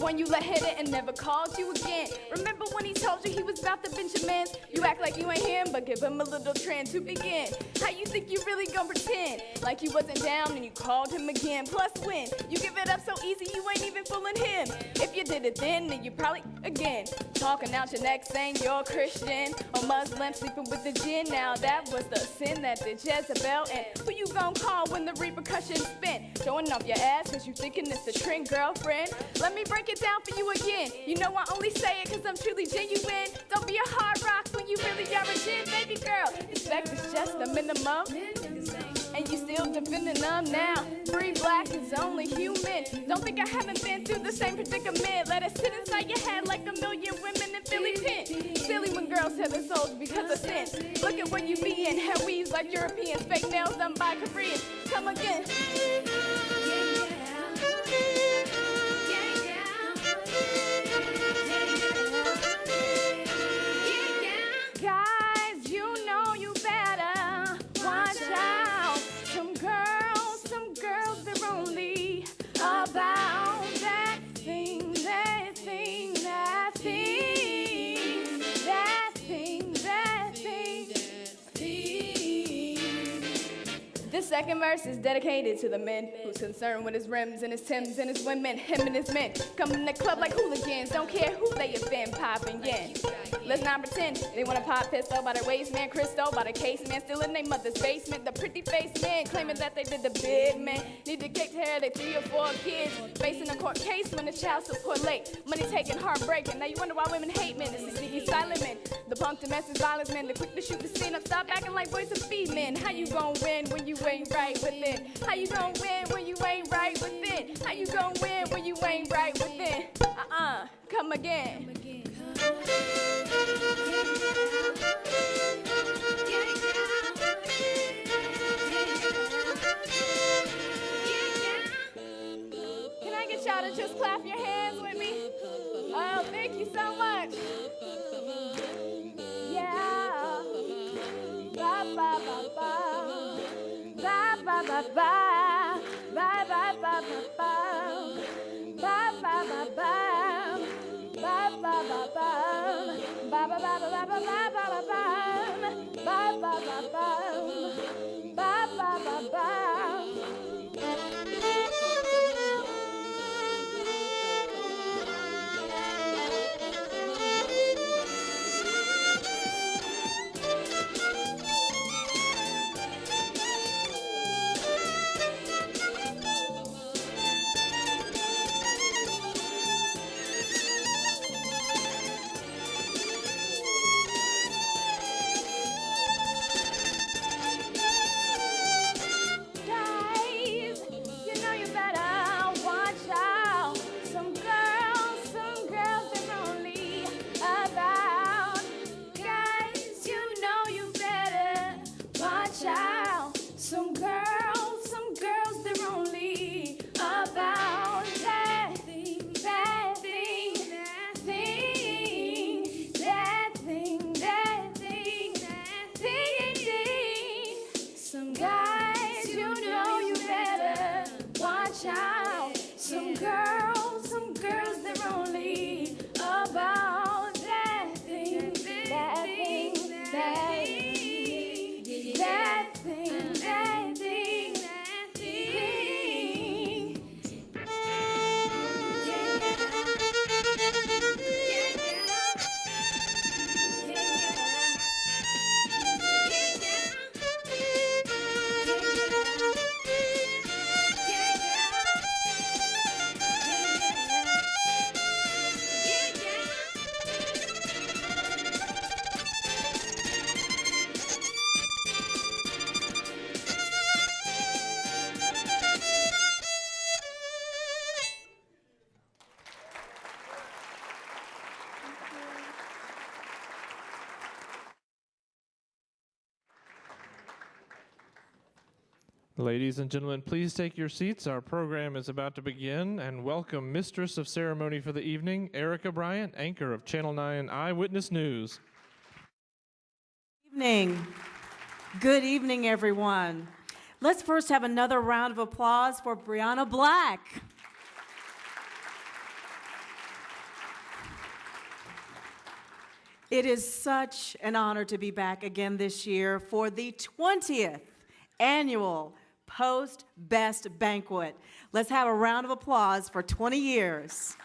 one you let hit it and never called you again. Remember when he told you he was about the Benjamins? You act like you ain't him, but give him a little trend to begin. How you think you really gonna pretend like you wasn't down and you called him again? Plus when you give it up so easy, you ain't even fooling him. If you did it then you probably, again, talking out your neck saying you're a Christian or Muslim, sleeping with the jinn. Now that was the sin that did Jezebel. And who you gonna call when the repercussions spin? Showing off your ass cause you thinking it's a trend, girlfriend. Let me break it down for you again. You know I only say it cause I'm truly genuine. Don't be a hard rock when you really are a gin, baby girl. Respect is just the minimum, and you still defending them now. Free black is only human. Don't think I haven't been through the same predicament. Let it sit inside your head like a million women in Philly pen. Silly when girls sell their souls because of sin. Look at what you be in. Hair weaves like Europeans, fake nails done by Koreans. Come again. Guys, you know you better watch out. Some girls, they're only about that thing, that thing, that thing, that thing, that thing, that thing. This second verse is dedicated to the men who's concerned with his rims and his Timbs and his women, him and his men. Come in the club like hooligans, don't care who they offend, popping in. Let's not pretend they want to pop pistol by their waist, man, crystal by the casement, still in their mother's basement. The pretty faced men claiming that they did the bid, man. Need to kick care of their 3 or 4 kids, facing a court case when the child support late. Money taking, heartbreaking. Now you wonder why women hate men. It's the sneaky silent men, the punk domestic violence men, the quick to shoot the scene up. Stop acting like boys and feed men. How you gon' win when you ain't right within? How you gon' win when you ain't right within? How you gon' win when you ain't right within? Come again. Can I get y'all to just clap your hands with me? Oh, thank you so much. Yeah. Ba ba ba ba. Ba ba ba ba. Ba ba ba ba ba. Ba ba ba ba. Ba ba ba ba. Ba ba ba ba ba ba ba ba ba. Ba ba ba ba. Ba ba ba ba. Ladies and gentlemen, please take your seats. Our program is about to begin, and welcome Mistress of Ceremony for the evening, Erica Bryant, anchor of Channel 9 Eyewitness News. Good evening, everyone. Let's first have another round of applause for Brianna Black. It is such an honor to be back again this year for the 20th annual Post Best Banquet. Let's have a round of applause for 20 years.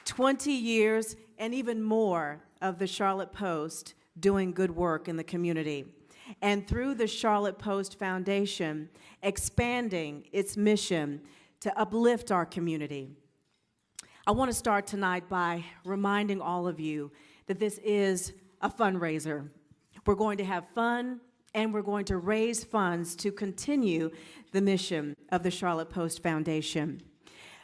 20 years and even more of the Charlotte Post doing good work in the community. And through the Charlotte Post Foundation, expanding its mission to uplift our community. I want to start tonight by reminding all of you that this is a fundraiser. We're going to have fun, and we're going to raise funds to continue the mission of the Charlotte Post Foundation.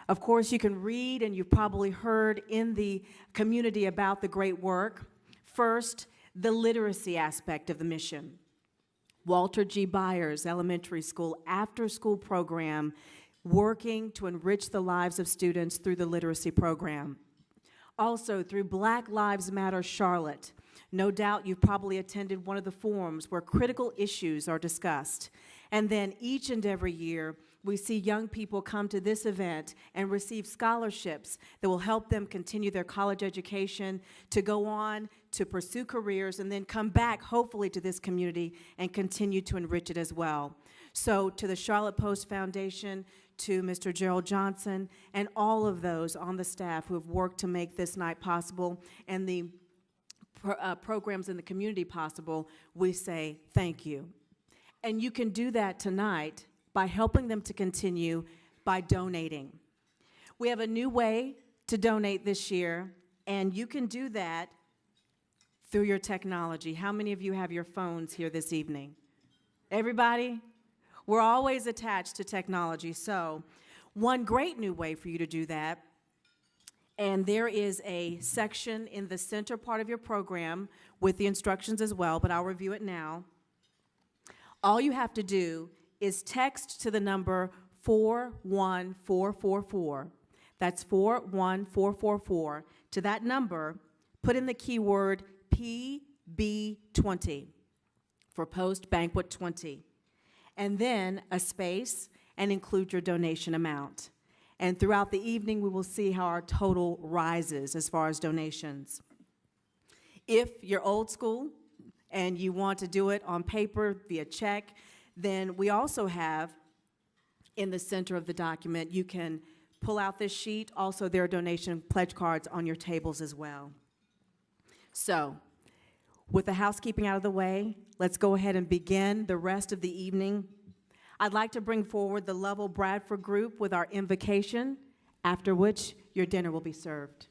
Of course, you can read, and you've probably heard in the community about the great work. First, the literacy aspect of the mission. Walter G. Byers Elementary School after-school program working to enrich the lives of students through the literacy program. Also, through Black Lives Matter Charlotte. No doubt you've probably attended one of the forums where critical issues are discussed. And then each and every year, we see young people come to this event and receive scholarships that will help them continue their college education, to go on to pursue careers, and then come back, hopefully, to this community and continue to enrich it as well. So to the Charlotte Post Foundation, to Mr. Gerald Johnson, and all of those on the staff who have worked to make this night possible and the programs in the community possible, we say thank you. And you can do that tonight by helping them to continue by donating. We have a new way to donate this year, and you can do that through your technology. How many of you have your phones here this evening? Everybody? We're always attached to technology, so one great new way for you to do that, and there is a section in the center part of your program with the instructions as well, but I'll review it now. All you have to do is text to the number 41444. That's 41444. To that number, put in the keyword PB20 for Post Banquet 20. And then a space, and include your donation amount. And throughout the evening, we will see how our total rises as far as donations. If you're old school and you want to do it on paper via check, then we also have in the center of the document, you can pull out this sheet. Also, there are donation pledge cards on your tables as well. So, with the housekeeping out of the way, let's go ahead and begin the rest of the evening. I'd like to bring forward the Lovell Bradford Group with our invocation, after which your dinner will be served.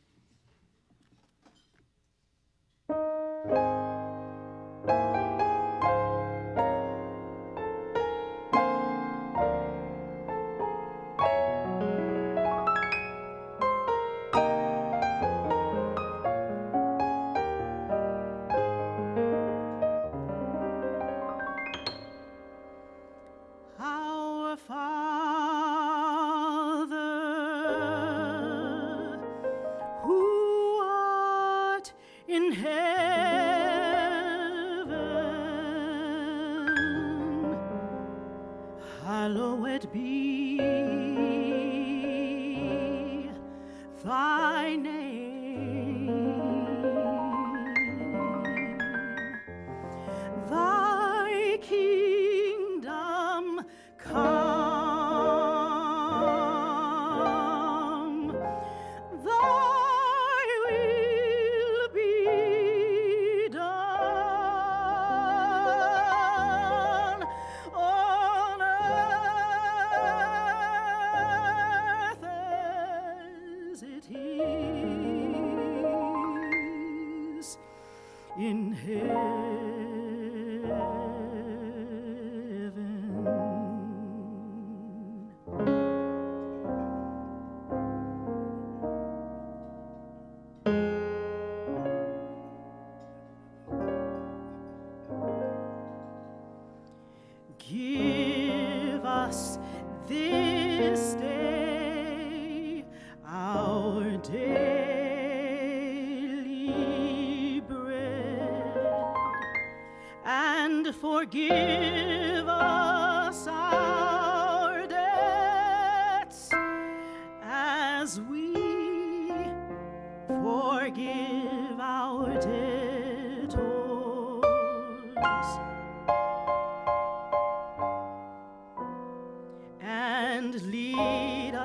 In heaven. Give us this day our daily bread, and forgive us our debts as we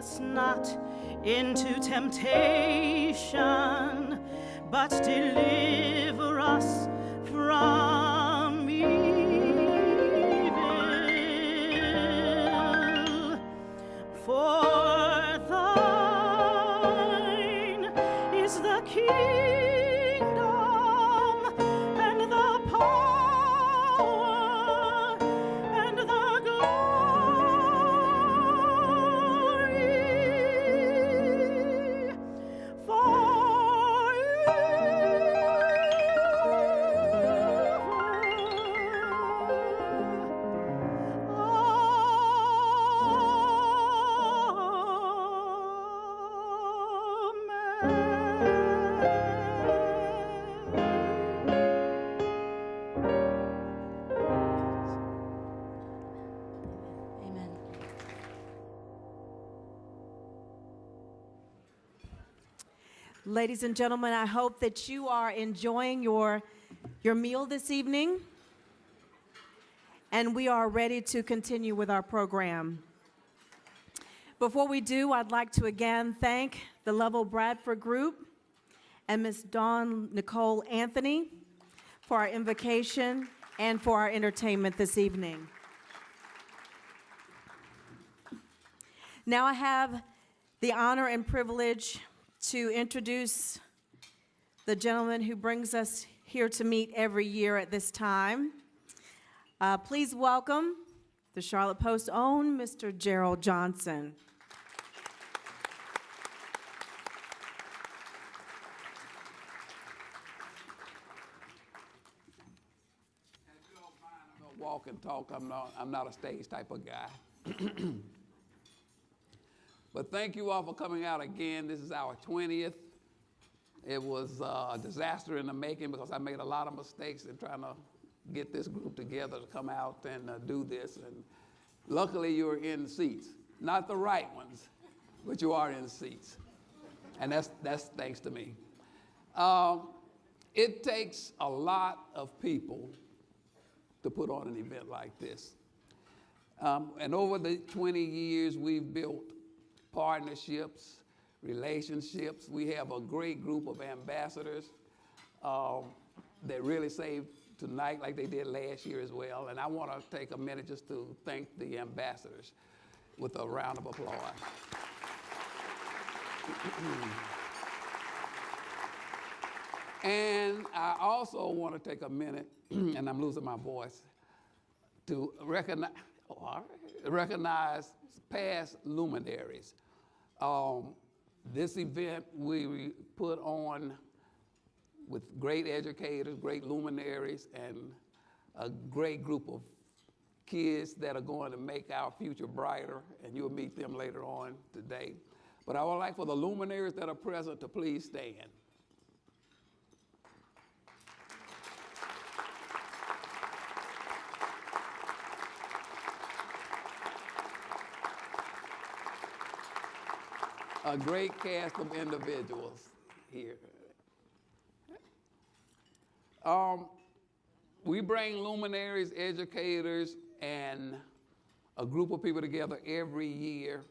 us not into temptation, but deliver us from evil. For thine is the kingdom and the power and the glory Amen. Ladies and gentlemen, I hope that you are enjoying your meal this evening, and we are ready to continue with our program. Before we do, I'd like to again thank the Lovell Bradford Group and Ms. Dawn Nicole Anthony for our invocation and for our entertainment this evening. Now I have the honor and privilege to introduce the gentleman who brings us here to meet every year at this time. Please welcome the Charlotte Post's own Mr. Gerald Johnson. If you don't mind, I'm gonna walk and talk. I'm not a stage type of guy. But thank you all for coming out again. This is our 20th. It was a disaster in the making because I made a lot of mistakes in trying to get this group together to come out and do this. And luckily you're in seats. Not the right ones, but you are in seats. And that's thanks to me. It takes a lot of people to put on an event like this. And over the 20 years, we've built partnerships, relationships. We have a great group of ambassadors that really saved tonight like they did last year as well. And I want to take a minute just to thank the ambassadors with a round of applause. And I also want to take a minute, and I'm losing my voice, to recognize past luminaries. This event we put on with great educators, great luminaries, and a great group of kids that are going to make our future brighter, and you'll meet them later on today. But I would like for the luminaries that are present to please stand. A great cast of individuals here. We bring luminaries, educators, and a group of people together every year.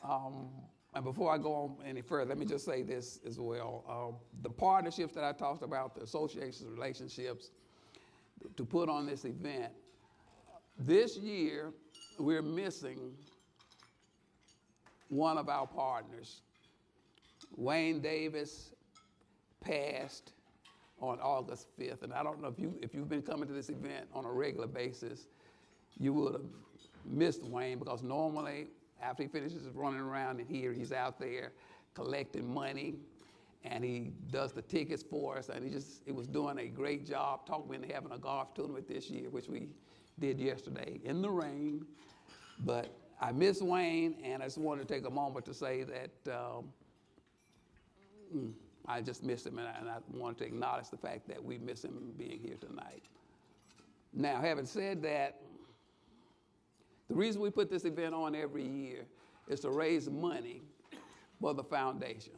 And before I go on any further, let me just say this as well. The partnerships that I talked about, the associations, relationships, to put on this event, this year we're missing one of our partners. Wayne Davis passed on August 5th, and I don't know if you've been coming to this event on a regular basis, you would have missed Wayne, because normally after he finishes running around in here, he's out there collecting money, and he does the tickets for us, and he was doing a great job. Talking into having a golf tournament this year, which we did yesterday in the rain, but I miss Wayne, and I just wanted to take a moment to say that I just miss him, and I wanted to acknowledge the fact that we miss him being here tonight. Now, having said that, the reason we put this event on every year is to raise money for the foundation.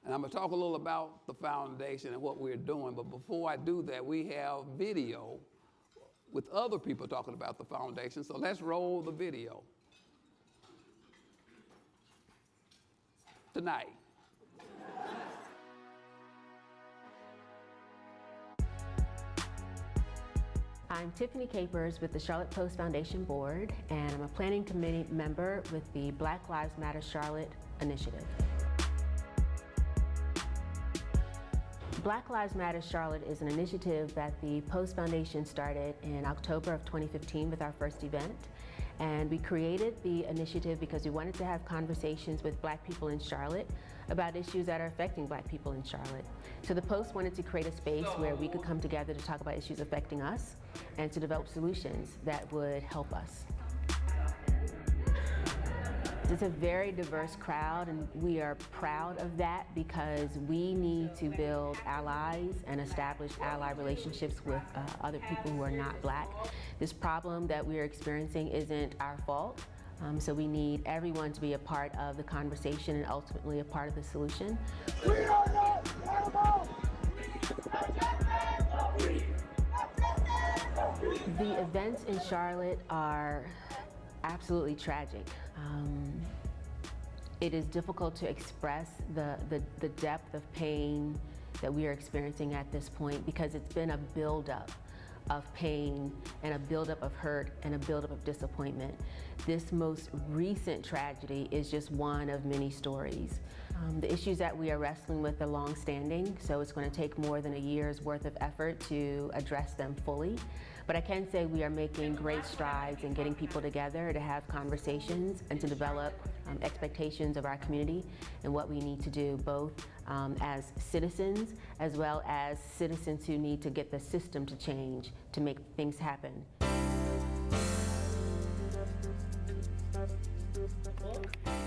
And I'm going to talk a little about the foundation and what we're doing, but before I do that, we have video with other people talking about the foundation, so let's roll the video. tonight. I'm Tiffany Capers with the Charlotte Post Foundation Board, and I'm a planning committee member with the Black Lives Matter Charlotte initiative. Black Lives Matter Charlotte is an initiative that the Post Foundation started in October of 2015 with our first event. And we created the initiative because we wanted to have conversations with Black people in Charlotte about issues that are affecting Black people in Charlotte. So the Post wanted to create a space where we could come together to talk about issues affecting us and to develop solutions that would help us. It's a very diverse crowd, and we are proud of that because we need to build allies and establish ally relationships with other people who are not Black. This problem that we are experiencing isn't our fault, so we need everyone to be a part of the conversation and ultimately a part of the solution. We are not animals! The events in Charlotte are absolutely tragic. It is difficult to express the depth of pain that we are experiencing at this point because it's been a buildup of pain and a buildup of hurt and a buildup of disappointment. This most recent tragedy is just one of many stories. The issues that we are wrestling with are long-standing, so it's going to take more than a year's worth of effort to address them fully. But I can say we are making great strides in getting people together to have conversations and to develop expectations of our community and what we need to do, both as citizens as well as citizens who need to get the system to change to make things happen.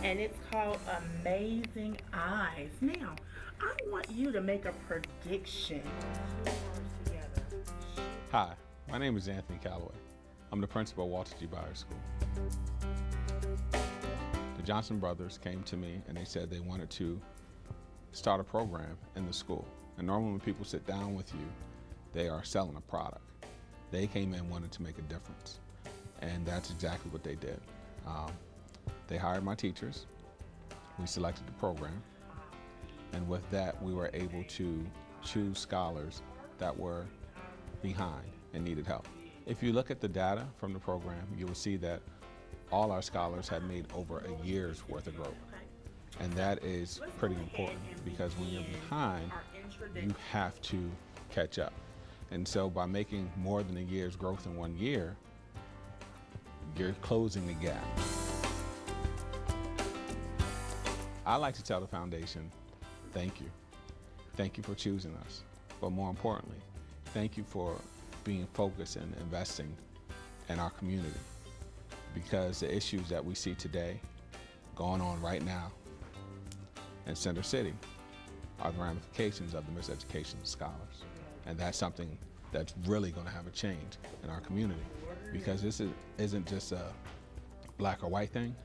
And it's called Amazing Eyes. Now, I want you to make a prediction. Hi, my name is Anthony Calloway. I'm the principal of Walter G. Byers School. The Johnson brothers came to me and they said they wanted to start a program in the school. And normally when people sit down with you, they are selling a product. They came in and wanted to make a difference. And that's exactly what they did. They hired my teachers, we selected the program, and with that we were able to choose scholars that were behind and needed help. If you look at the data from the program, you will see that all our scholars had made over a year's worth of growth. And that is pretty important because when you're behind, you have to catch up. And so by making more than a year's growth in 1 year, you're closing the gap. I like to tell the foundation, thank you. Thank you for choosing us. But more importantly, thank you for being focused and investing in our community. Because the issues that we see today going on right now in Center City are the ramifications of the miseducation of scholars. And that's something that's really going to have a change in our community. Because this isn't just a black or white thing,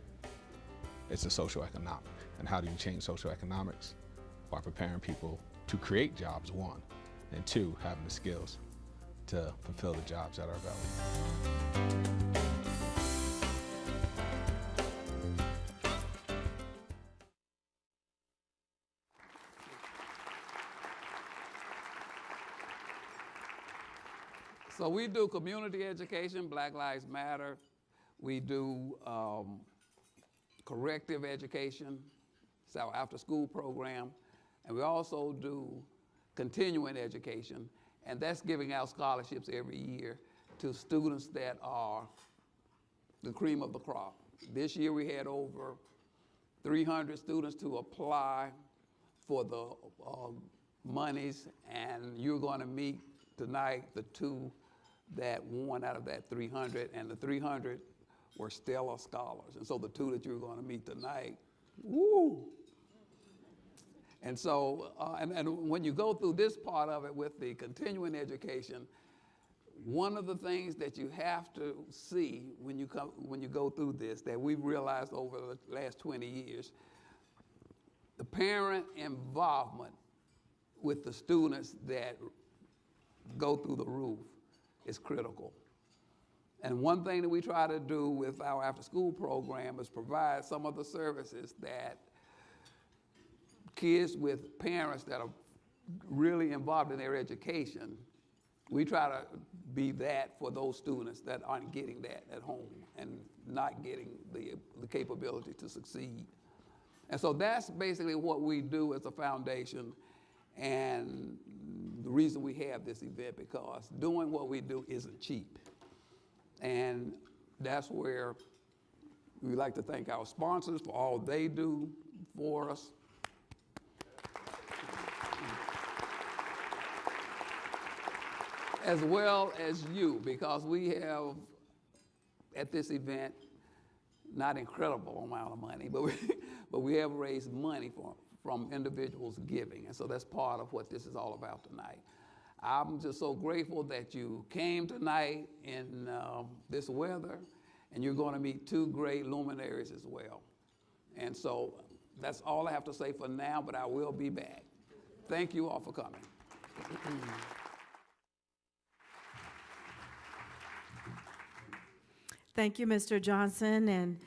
it's a socioeconomic. And how do you change socioeconomics? By preparing people to create jobs, one, and two, having the skills to fulfill the jobs that are available. So we do community education, Black Lives Matter. We do corrective education, it's our after-school program. And we also do continuing education, and that's giving out scholarships every year to students that are the cream of the crop. This year we had over 300 students to apply for the monies, and you're going to meet tonight the two that won out of that 300, and the 300 were stellar scholars. And so the two that you're going to meet tonight, woo! And so, and when you go through this part of it with the continuing education, one of the things that you have to see when you go through this, that we've realized over the last 20 years, the parent involvement with the students that go through the roof is critical. And one thing that we try to do with our after-school program is provide some of the services that kids with parents that are really involved in their education, we try to be that for those students that aren't getting that at home and not getting the capability to succeed. And so that's basically what we do as a foundation, and the reason we have this event, because doing what we do isn't cheap. And that's where we like to thank our sponsors for all they do for us. As well as you, because we have at this event not incredible amount of money, but we have raised money from individuals giving, and so that's part of what this is all about tonight. I'm just so grateful that you came tonight in this weather, and you're going to meet two great luminaries as well. And so that's all I have to say for now, but I will be back. Thank you all for coming. Thank you, Mr. Johnson. And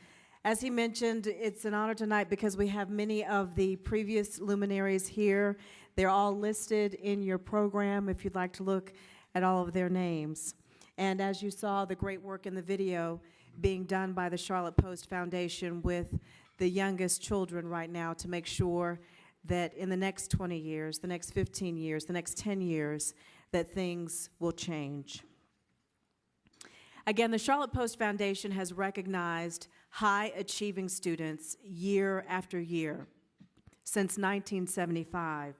as he mentioned, it's an honor tonight because we have many of the previous luminaries here. They're all listed in your program if you'd like to look at all of their names. And as you saw, the great work in the video being done by the Charlotte Post Foundation with the youngest children right now to make sure that in the next 20 years, the next 15 years, the next 10 years, that things will change. Again, the Charlotte Post Foundation has recognized high-achieving students year after year since 1975.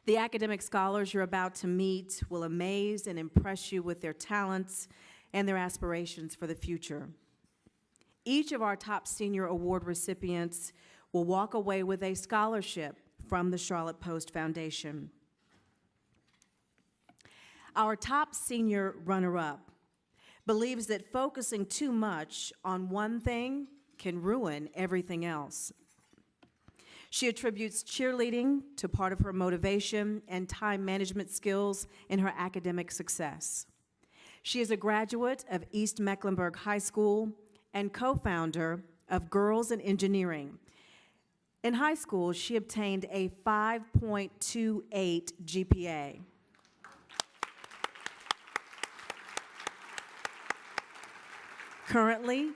The academic scholars you're about to meet will amaze and impress you with their talents and their aspirations for the future. Each of our top senior award recipients will walk away with a scholarship from the Charlotte Post Foundation. Our top senior runner-up believes that focusing too much on one thing can ruin everything else. She attributes cheerleading to part of her motivation and time management skills in her academic success. She is a graduate of East Mecklenburg High School and co-founder of Girls in Engineering. In high school, she obtained a 5.28 GPA. Currently,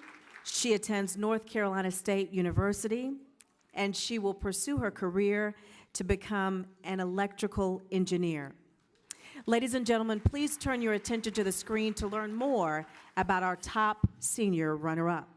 she attends North Carolina State University, and she will pursue her career to become an electrical engineer. Ladies and gentlemen, please turn your attention to the screen to learn more about our top senior runner-up.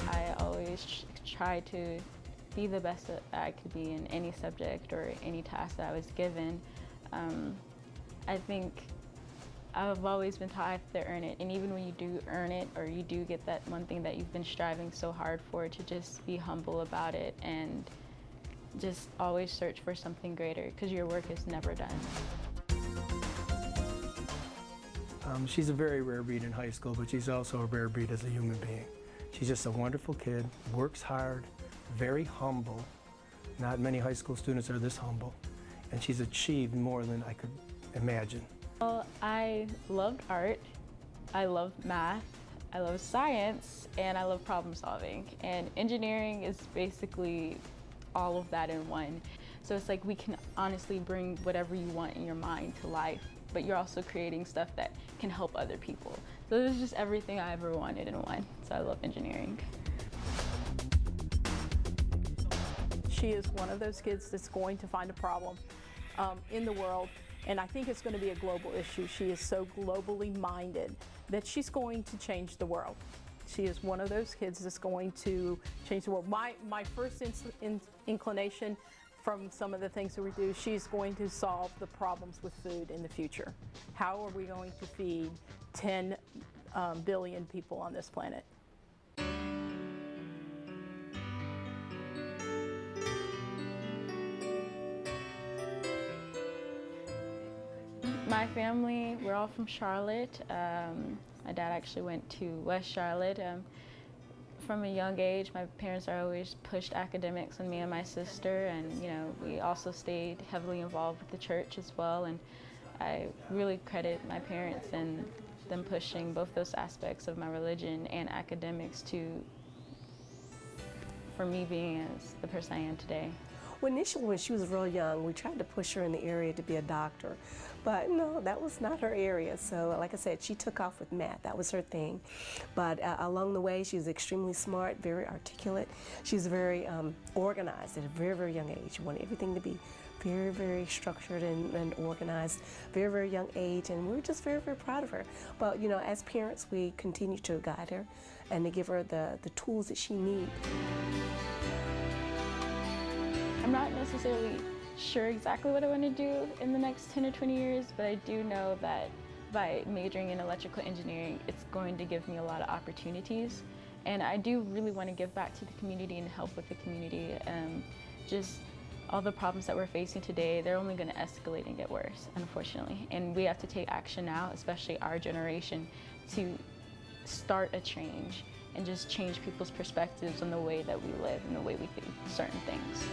I always try to be the best that I could be in any subject or any task that I was given. I think I've always been taught I have to earn it, and even when you do earn it or you do get that one thing that you've been striving so hard for, to just be humble about it and just always search for something greater, because your work is never done. She's a very rare breed in high school, but she's also a rare breed as a human being. She's just a wonderful kid, works hard, very humble. Not many high school students are this humble, and she's achieved more than I could imagine. Well, I loved art, I love math, I love science, and I love problem solving. And engineering is basically all of that in one. So it's like we can honestly bring whatever you want in your mind to life, but you're also creating stuff that can help other people. So it's just everything I ever wanted in one. So I love engineering. She is one of those kids that's going to find a problem in the world, and I think it's going to be a global issue. She is so globally minded that she's going to change the world. She is one of those kids that's going to change the world. My first inclination from some of the things that we do, she's going to solve the problems with food in the future. How are we going to feed 10 billion people on this planet? My family, we're all from Charlotte. My dad actually went to West Charlotte. From a young age, my parents are always pushed academics on me and my sister, and we also stayed heavily involved with the church as well. And I really credit my parents and them pushing both those aspects of my religion and academics for me being as the person I am today. Well, initially, when she was real young, we tried to push her in the area to be a doctor, but no, that was not her area. So, like I said, she took off with math. That was her thing. But along the way, she was extremely smart, very articulate. She was very organized at a very, very young age. She wanted everything to be very, very structured and organized, very, very young age, and we were just very, very proud of her. But, as parents, we continue to guide her and to give her the tools that she needs. I'm not necessarily sure exactly what I want to do in the next 10 or 20 years, but I do know that by majoring in electrical engineering, it's going to give me a lot of opportunities. And I do really want to give back to the community and help with the community. Just all the problems that we're facing today, they're only going to escalate and get worse, unfortunately. And we have to take action now, especially our generation, to start a change and just change people's perspectives on the way that we live and the way we do certain things.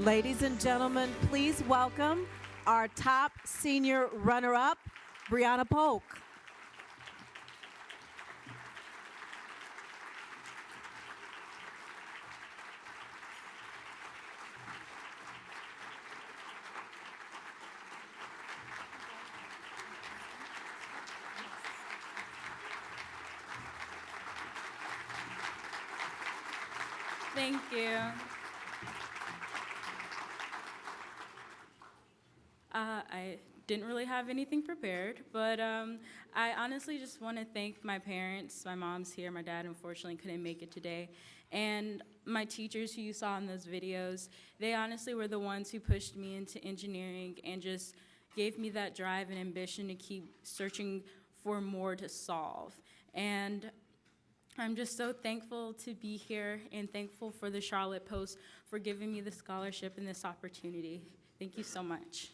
Ladies and gentlemen, please welcome our top senior runner-up, Brianna Polk. Thank you. I didn't really have anything prepared, but I honestly just want to thank my parents. My mom's here. My dad, unfortunately, couldn't make it today. And my teachers who you saw in those videos, they honestly were the ones who pushed me into engineering and just gave me that drive and ambition to keep searching for more to solve. And I'm just so thankful to be here and thankful for the Charlotte Post for giving me the scholarship and this opportunity. Thank you so much.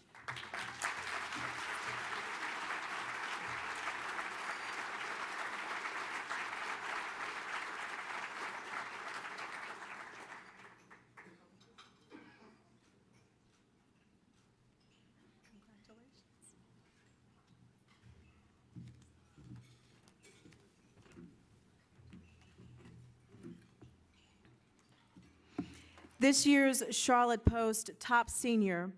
This year's Charlotte Post top senior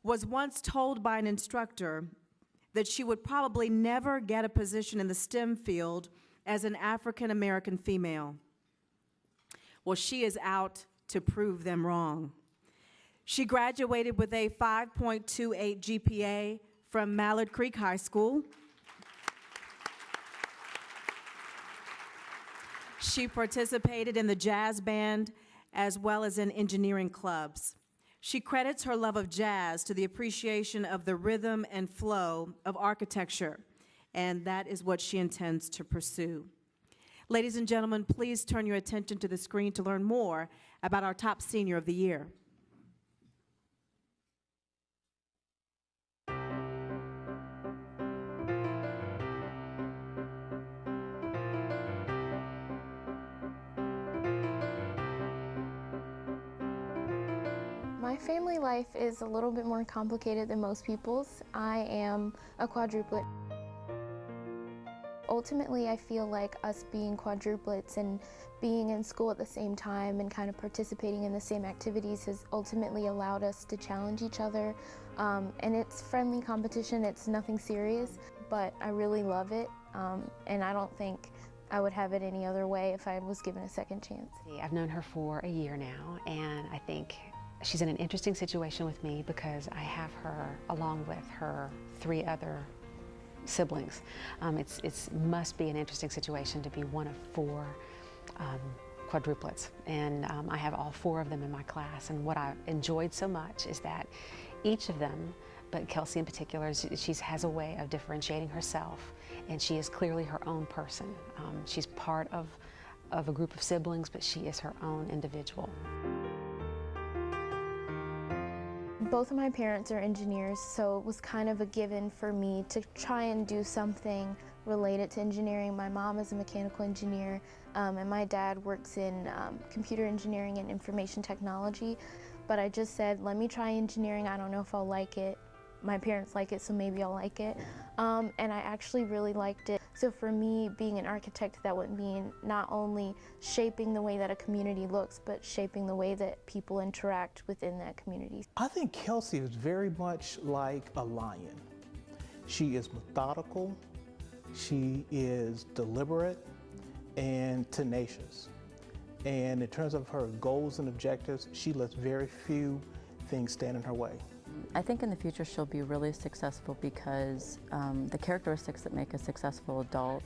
was once told by an instructor that she would probably never get a position in the STEM field as an African American female. Well, she is out to prove them wrong. She graduated with a 5.28 GPA from Mallard Creek High School. She participated in the jazz band as well as in engineering clubs. She credits her love of jazz to the appreciation of the rhythm and flow of architecture, and that is what she intends to pursue. Ladies and gentlemen, please turn your attention to the screen to learn more about our top senior of the year. My family life is a little bit more complicated than most people's. I am a quadruplet. Ultimately, I feel like us being quadruplets and being in school at the same time and kind of participating in the same activities has ultimately allowed us to challenge each other. And it's friendly competition, it's nothing serious, but I really love it. And I don't think I would have it any other way if I was given a second chance. I've known her for a year now, and I think she's in an interesting situation with me because I have her along with her 3 other siblings. It must be an interesting situation to be one of 4 quadruplets, and I have all 4 of them in my class. And what I enjoyed so much is that each of them, but Kelsey in particular, she has a way of differentiating herself, and she is clearly her own person. She's part of a group of siblings, but she is her own individual. Both of my parents are engineers, so it was kind of a given for me to try and do something related to engineering. My mom is a mechanical engineer, and my dad works in computer engineering and information technology. But I just said, let me try engineering. I don't know if I'll like it. My parents like it, so maybe I'll like it. And I actually really liked it. So for me, being an architect, that would mean not only shaping the way that a community looks, but shaping the way that people interact within that community. I think Kelsey is very much like a lion. She is methodical, she is deliberate and tenacious. And in terms of her goals and objectives, she lets very few things stand in her way. I think in the future she'll be really successful because the characteristics that make a successful adult,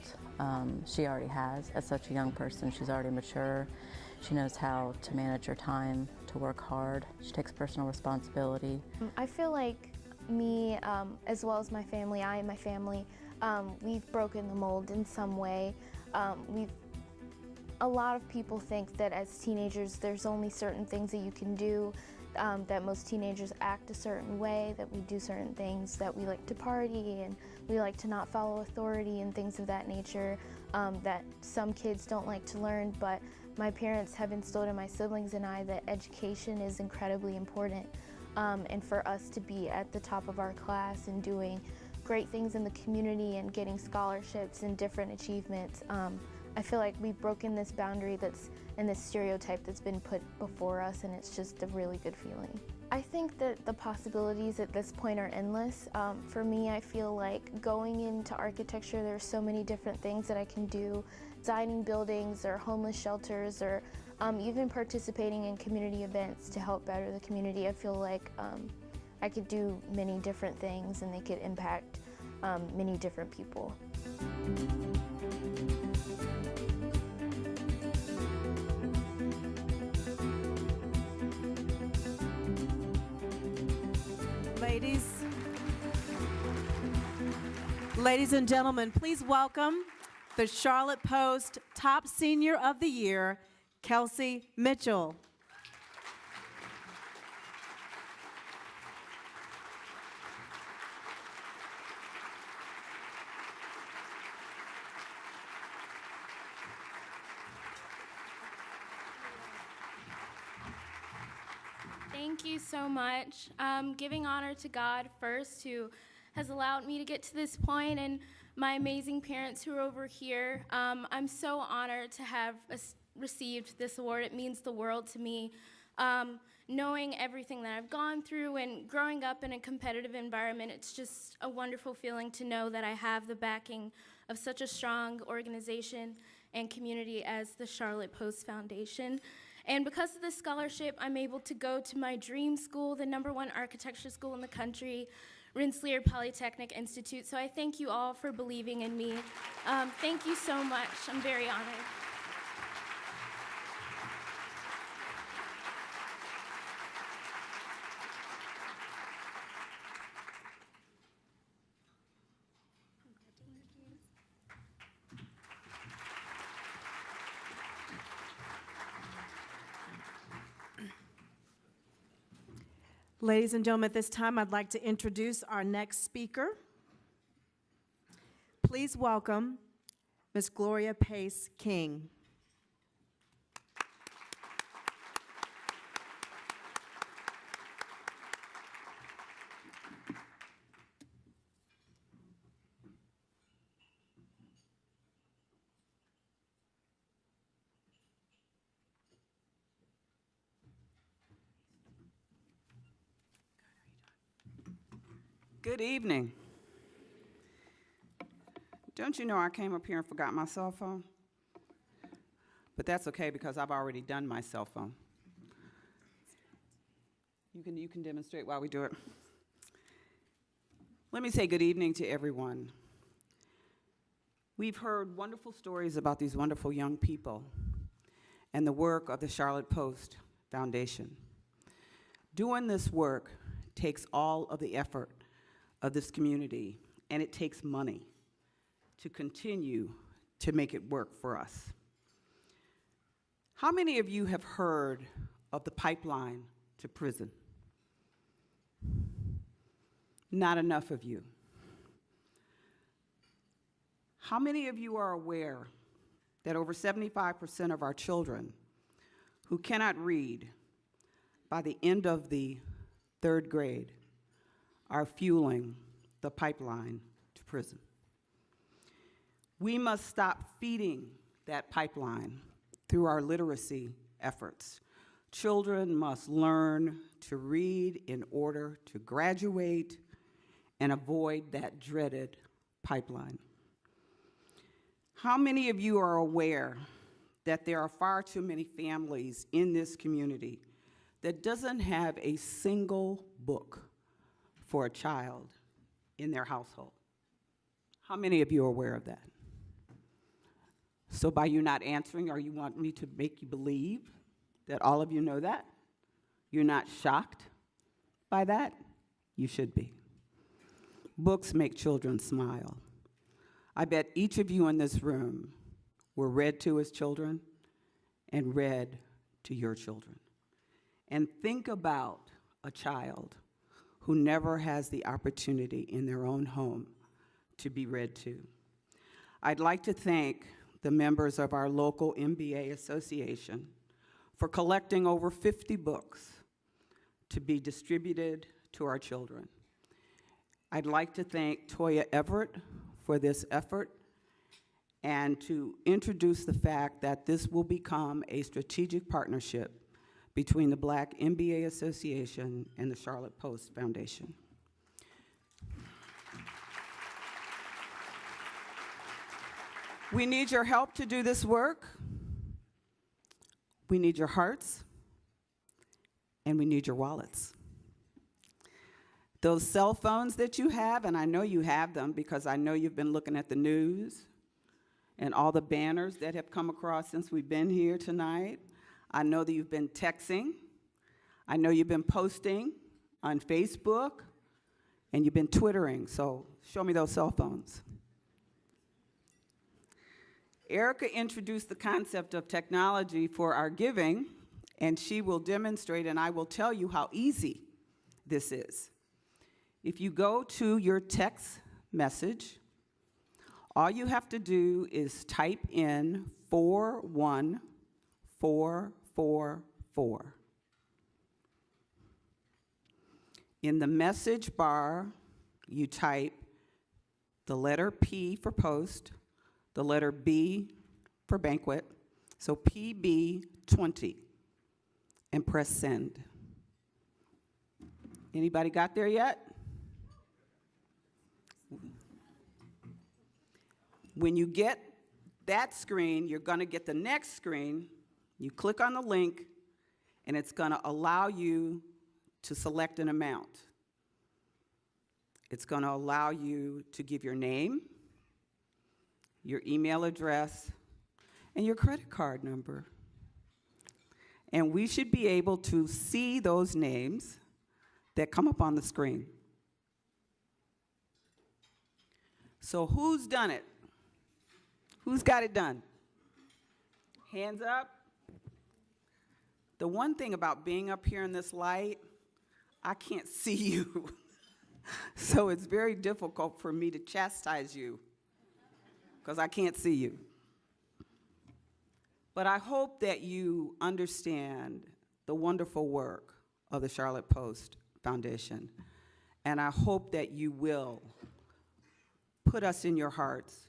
she already has. As such a young person, she's already mature. She knows how to manage her time, to work hard. She takes personal responsibility. I feel like me, as well as my family, I and my family, we've broken the mold in some way. A lot of people think that as teenagers there's only certain things that you can do, that most teenagers act a certain way, that we do certain things, that we like to party and we like to not follow authority and things of that nature, that some kids don't like to learn. But my parents have instilled in my siblings and I that education is incredibly important, and for us to be at the top of our class and doing great things in the community and getting scholarships and different achievements, I feel like we've broken this boundary and this stereotype that's been put before us, and it's just a really good feeling. I think that the possibilities at this point are endless. For me, I feel like going into architecture, there's so many different things that I can do, designing buildings or homeless shelters, or even participating in community events to help better the community. I feel like I could do many different things and they could impact many different people. Ladies and gentlemen, please welcome the Charlotte Post Top Senior of the Year, Kelsey Mitchell. Thank you so much. Giving honor to God first, who has allowed me to get to this point, and my amazing parents who are over here. I'm so honored to have received this award. It means the world to me. Knowing everything that I've gone through and growing up in a competitive environment, it's just a wonderful feeling to know that I have the backing of such a strong organization and community as the Charlotte Post Foundation. And because of this scholarship, I'm able to go to my dream school, the #1 architecture school in the country, Rensselaer Polytechnic Institute. So I thank you all for believing in me. Thank you so much. I'm very honored. Ladies and gentlemen, at this time, I'd like to introduce our next speaker. Please welcome Ms. Gloria Pace King. Good evening. Don't you know I came up here and forgot my cell phone? But that's okay because I've already done my cell phone. You can demonstrate while we do it. Let me say good evening to everyone. We've heard wonderful stories about these wonderful young people and the work of the Charlotte Post Foundation. Doing this work takes all of the effort of this community, and it takes money to continue to make it work for us. How many of you have heard of the pipeline to prison? Not enough of you. How many of you are aware that over 75% of our children who cannot read by the end of the 3rd grade are fueling the pipeline to prison? We must stop feeding that pipeline through our literacy efforts. Children must learn to read in order to graduate and avoid that dreaded pipeline. How many of you are aware that there are far too many families in this community that doesn't have a single book for a child in their household? How many of you are aware of that? So by you not answering, or you want me to make you believe that all of you know that? You're not shocked by that? You should be. Books make children smile. I bet each of you in this room were read to as children and read to your children. And think about a child who never has the opportunity in their own home to be read to. I'd like to thank the members of our local MBA association for collecting over 50 books to be distributed to our children. I'd like to thank Toya Everett for this effort and to introduce the fact that this will become a strategic partnership between the Black MBA Association and the Charlotte Post Foundation. We need your help to do this work. We need your hearts, and we need your wallets. Those cell phones that you have, and I know you have them because I know you've been looking at the news and all the banners that have come across since we've been here tonight. I know that you've been texting. I know you've been posting on Facebook, and you've been Twittering, so show me those cell phones. Erica introduced the concept of technology for our giving, and she will demonstrate, and I will tell you how easy this is. If you go to your text message, all you have to do is type in 41444. In the message bar, you type the letter P for post, the letter B for banquet, so PB20, and press send. Anybody got there yet? When you get that screen, you're going to get the next screen. You click on the link, and it's going to allow you to select an amount. It's going to allow you to give your name, your email address, and your credit card number. And we should be able to see those names that come up on the screen. So who's done it? Who's got it done? Hands up. The one thing about being up here in this light, I can't see you. So it's very difficult for me to chastise you because I can't see you. But I hope that you understand the wonderful work of the Charlotte Post Foundation. And I hope that you will put us in your hearts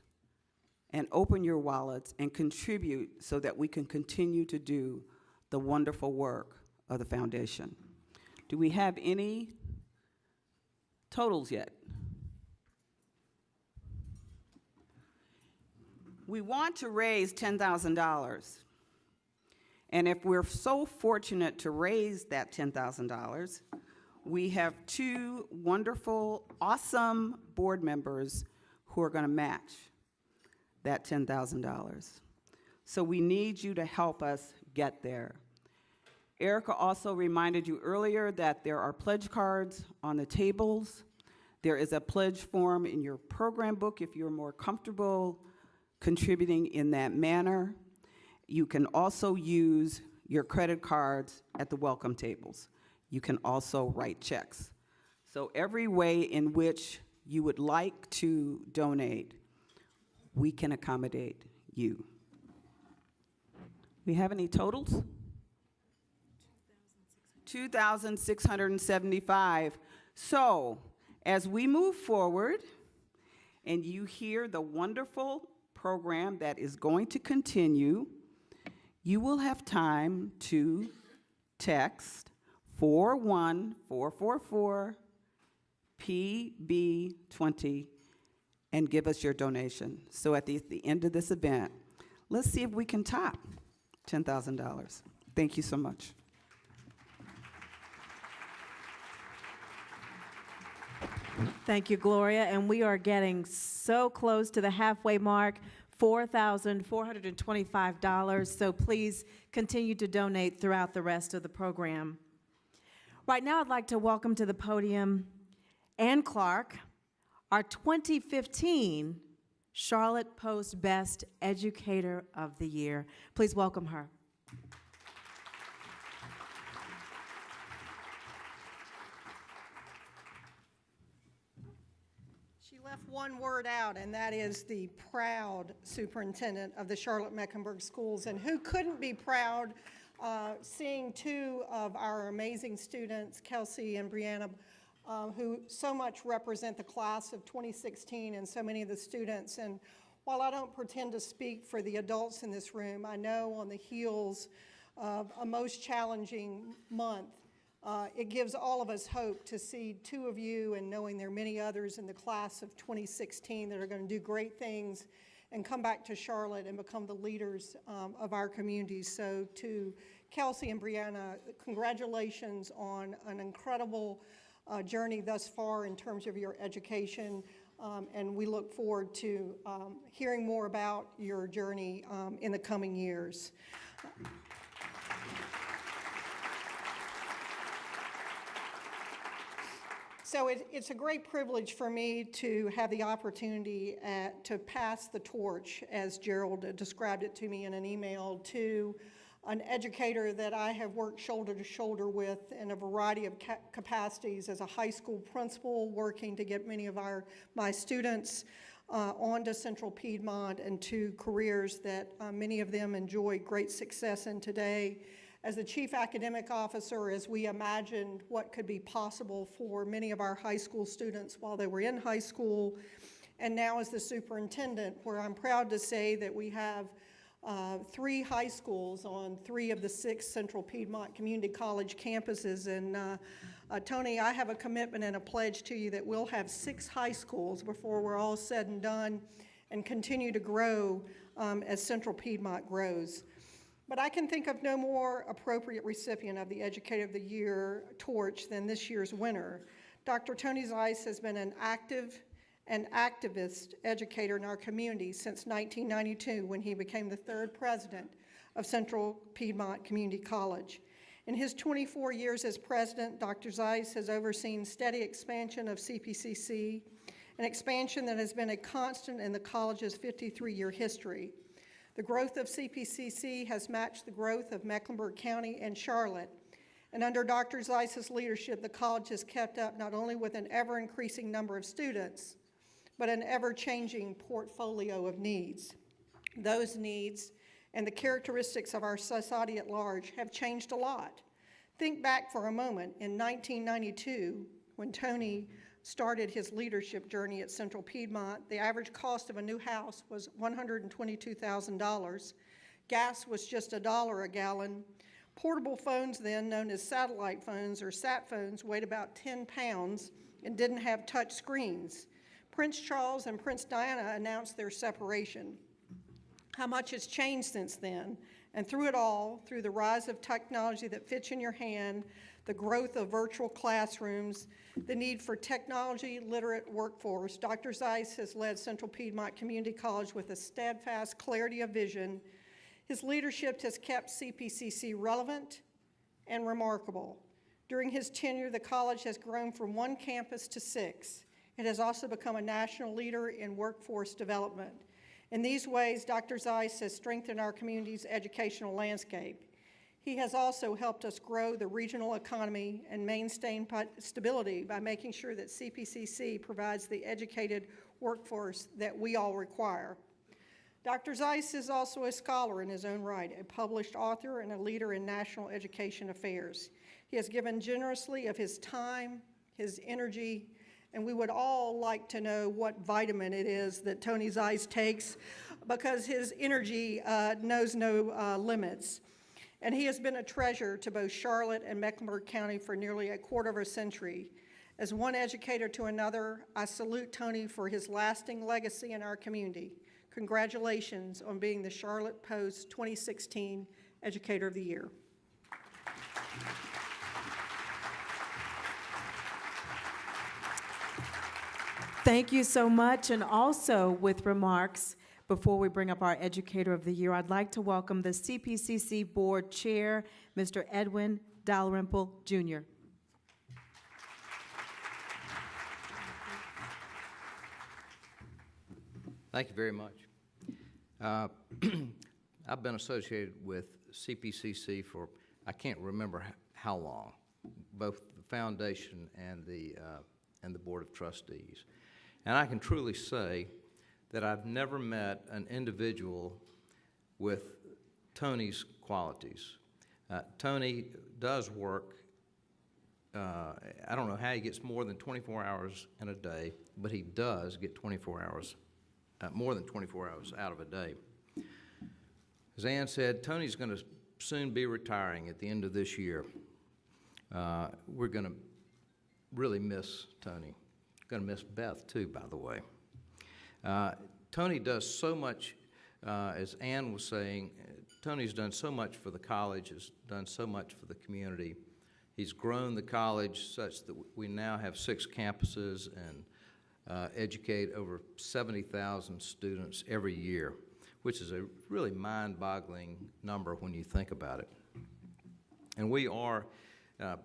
and open your wallets and contribute so that we can continue to do the wonderful work of the foundation. Do we have any totals yet? We want to raise $10,000. And if we're so fortunate to raise that $10,000, we have two wonderful, awesome board members who are going to match that $10,000. So we need you to help us get there. Erica also reminded you earlier that there are pledge cards on the tables. There is a pledge form in your program book if you're more comfortable contributing in that manner. You can also use your credit cards at the welcome tables. You can also write checks. So every way in which you would like to donate, we can accommodate you. We have any totals? 2,675. So as we move forward and you hear the wonderful program that is going to continue, you will have time to text 41444 PB20 and give us your donation. So at the end of this event, let's see if we can top $10,000. Thank you so much. Thank you, Gloria. And we are getting so close to the halfway mark, $4,425. So please continue to donate throughout the rest of the program. Right now, I'd like to welcome to the podium Ann Clark, our 2015 Charlotte Post Best Educator of the Year. Please welcome her. She left one word out, and that is the proud superintendent of the Charlotte-Mecklenburg schools. And who couldn't be proud seeing two of our amazing students, Kelsey and Brianna, who so much represent the class of 2016 and so many of the students. And while I don't pretend to speak for the adults in this room, I know on the heels of a most challenging month, it gives all of us hope to see two of you and knowing there are many others in the class of 2016 that are going to do great things and come back to Charlotte and become the leaders of our communities. So to Kelsey and Brianna, congratulations on an incredible journey thus far in terms of your education, and we look forward to hearing more about your journey in the coming years. So it's a great privilege for me to have the opportunity to pass the torch, as Gerald described it to me in an email, to an educator that I have worked shoulder to shoulder with in a variety of capacities as a high school principal, working to get many of my students onto Central Piedmont and to careers that many of them enjoy great success in today. As the chief academic officer, as we imagined what could be possible for many of our high school students while they were in high school, and now as the superintendent, where I'm proud to say that we have 3 high schools on 3 of the 6 Central Piedmont Community College campuses. And Tony, I have a commitment and a pledge to you that we'll have 6 high schools before we're all said and done and continue to grow as Central Piedmont grows. But I can think of no more appropriate recipient of the Educator of the Year torch than this year's winner. Dr. Tony Zeiss has been an active and activist educator in our community since 1992, when he became the 3rd president of Central Piedmont Community College. In his 24 years as president, Dr. Zeiss has overseen steady expansion of CPCC, an expansion that has been a constant in the college's 53-year history. The growth of CPCC has matched the growth of Mecklenburg County and Charlotte. And under Dr. Zeiss's leadership, the college has kept up not only with an ever-increasing number of students, but an ever-changing portfolio of needs. Those needs and the characteristics of our society at large have changed a lot. Think back for a moment in 1992, when Tony started his leadership journey at Central Piedmont. The average cost of a new house was $122,000. Gas was just $1 a gallon. Portable phones then, known as satellite phones or sat phones, weighed about 10 pounds and didn't have touch screens. Prince Charles and Prince Diana announced their separation. How much has changed since then? And through it all, through the rise of technology that fits in your hand, the growth of virtual classrooms, the need for technology-literate workforce, Dr. Zeiss has led Central Piedmont Community College with a steadfast clarity of vision. His leadership has kept CPCC relevant and remarkable. During his tenure, the college has grown from 1 campus to 6. It has also become a national leader in workforce development. In these ways, Dr. Zeiss has strengthened our community's educational landscape. He has also helped us grow the regional economy and maintain stability by making sure that CPCC provides the educated workforce that we all require. Dr. Zeiss is also a scholar in his own right, a published author and a leader in national education affairs. He has given generously of his time, his energy, and we would all like to know what vitamin it is that Tony Zeiss takes, because his energy knows no limits. And he has been a treasure to both Charlotte and Mecklenburg County for nearly a quarter of a century. As one educator to another, I salute Tony for his lasting legacy in our community. Congratulations on being the Charlotte Post 2016 Educator of the Year. Thank you so much. And also with remarks, before we bring up our Educator of the Year, I'd like to welcome the CPCC Board Chair, Mr. Edwin Dalrymple, Jr. Thank you very much. I've been associated with CPCC for, I can't remember how long, both the foundation and the Board of Trustees. And I can truly say that I've never met an individual with Tony's qualities. Tony does work, I don't know how he gets more than 24 hours in a day, but he does get 24 hours, more than 24 hours out of a day. As Ann said, Tony's going to soon be retiring at the end of this year. We're going to really miss Tony. Going to miss Beth, too, by the way. Tony does so much, as Ann was saying, Tony's done so much for the college, has done so much for the community. He's grown the college such that we now have 6 campuses and educate over 70,000 students every year, which is a really mind-boggling number when you think about it. And we are,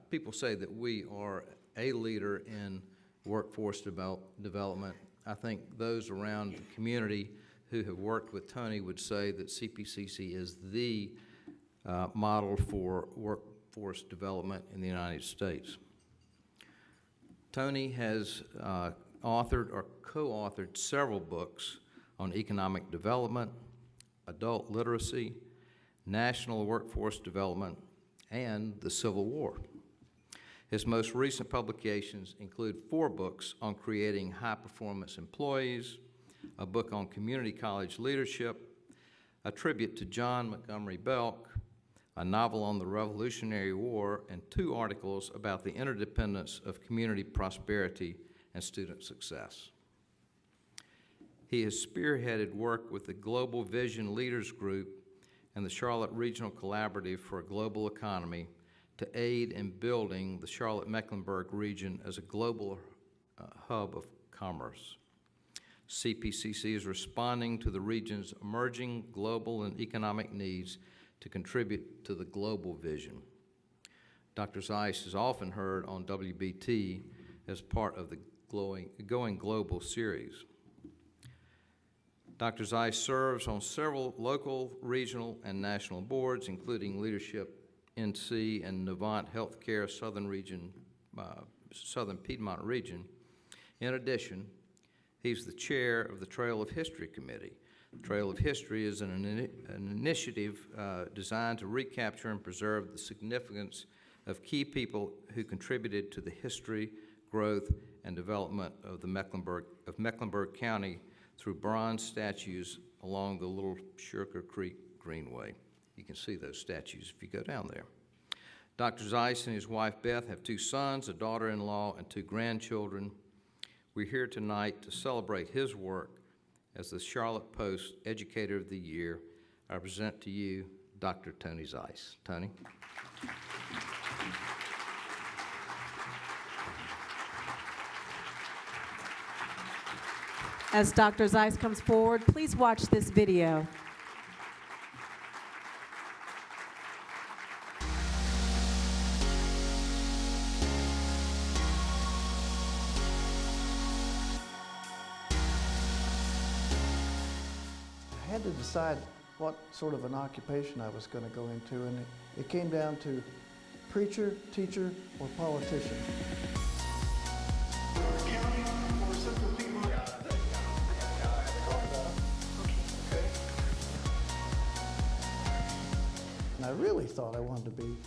people say that we are a leader in workforce development. I think those around the community who have worked with Tony would say that CPCC is the model for workforce development in the United States. Tony has authored or co-authored several books on economic development, adult literacy, national workforce development, and the Civil War. His most recent publications include 4 books on creating high-performance employees, a book on community college leadership, a tribute to John Montgomery Belk, a novel on the Revolutionary War, and 2 articles about the interdependence of community prosperity and student success. He has spearheaded work with the Global Vision Leaders Group and the Charlotte Regional Collaborative for a Global Economy to aid in building the Charlotte-Mecklenburg region as a global hub of commerce. CPCC is responding to the region's emerging global and economic needs to contribute to the global vision. Dr. Zeiss is often heard on WBT as part of the Going Global series. Dr. Zeiss serves on several local, regional, and national boards, including leadership NC and Novant Healthcare Southern Piedmont region. In addition, he's the chair of the Trail of History Committee. The Trail of History is an initiative designed to recapture and preserve the significance of key people who contributed to the history, growth, and development of Mecklenburg County through bronze statues along the Little Shirker Creek Greenway. You can see those statues if you go down there. Dr. Zeiss and his wife Beth have 2 sons, a daughter-in-law, and 2 grandchildren. We're here tonight to celebrate his work as the Charlotte Post Educator of the Year. I present to you Dr. Tony Zeiss. Tony. As Dr. Zeiss comes forward, please watch this video. I had to decide what sort of an occupation I was going to go into, and it came down to preacher, teacher, or politician. And I really thought I wanted to be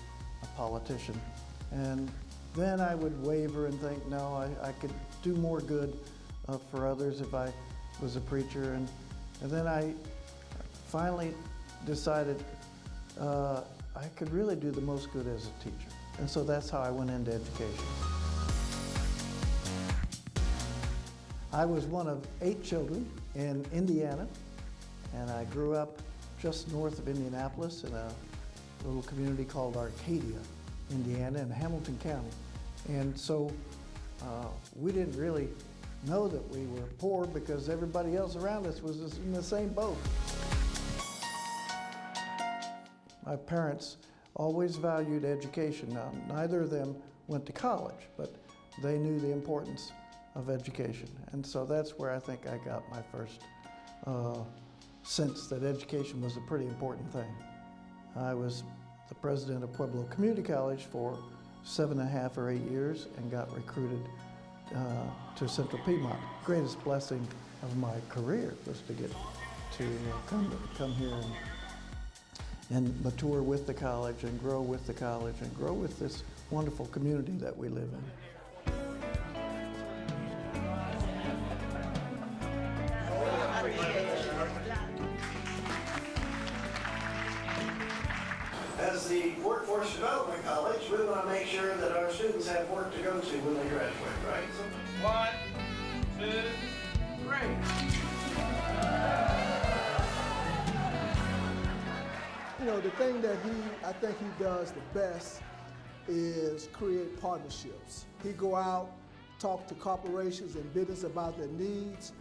a politician. And then I would waver and think, no, I could do more good for others if I was a preacher. And then I finally decided I could really do the most good as a teacher. And so that's how I went into education. I was one of 8 children in Indiana, and I grew up just north of Indianapolis in a little community called Arcadia, Indiana, in Hamilton County. And so we didn't really know that we were poor because everybody else around us was in the same boat. My parents always valued education. Now, neither of them went to college, but they knew the importance of education. And so that's where I think I got my first sense that education was a pretty important thing. I was the president of Pueblo Community College for 7.5 or 8 years and got recruited to Central Piedmont. The greatest blessing of my career was to get to come here and mature with the college and grow with the college and grow with this wonderful community that we live in. As the Workforce Development College, we want to make sure that our students have work to go to when they graduate, right? So 1, 2, 3. You know, the thing that I think he does the best is create partnerships. He go out, talk to corporations and business about their needs,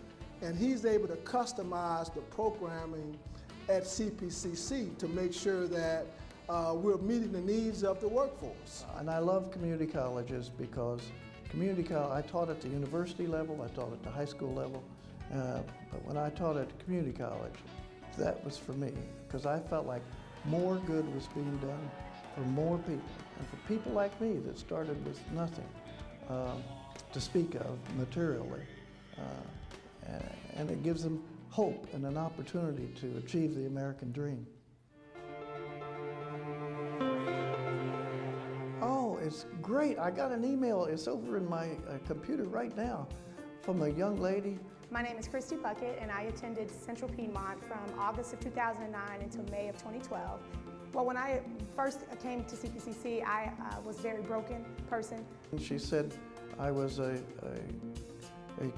and he's able to customize the programming at CPCC to make sure that we're meeting the needs of the workforce. And I love community colleges because I taught at the university level, I taught at the high school level, but when I taught at community college, that was for me, because I felt like more good was being done for more people, and for people like me that started with nothing to speak of materially. And it gives them hope and an opportunity to achieve the American dream. Oh, it's great. I got an email, it's over in my computer right now, from a young lady. My name is Christy Puckett, and I attended Central Piedmont from August of 2009 until May of 2012. Well, when I first came to CPCC, I was a very broken person. She said I was a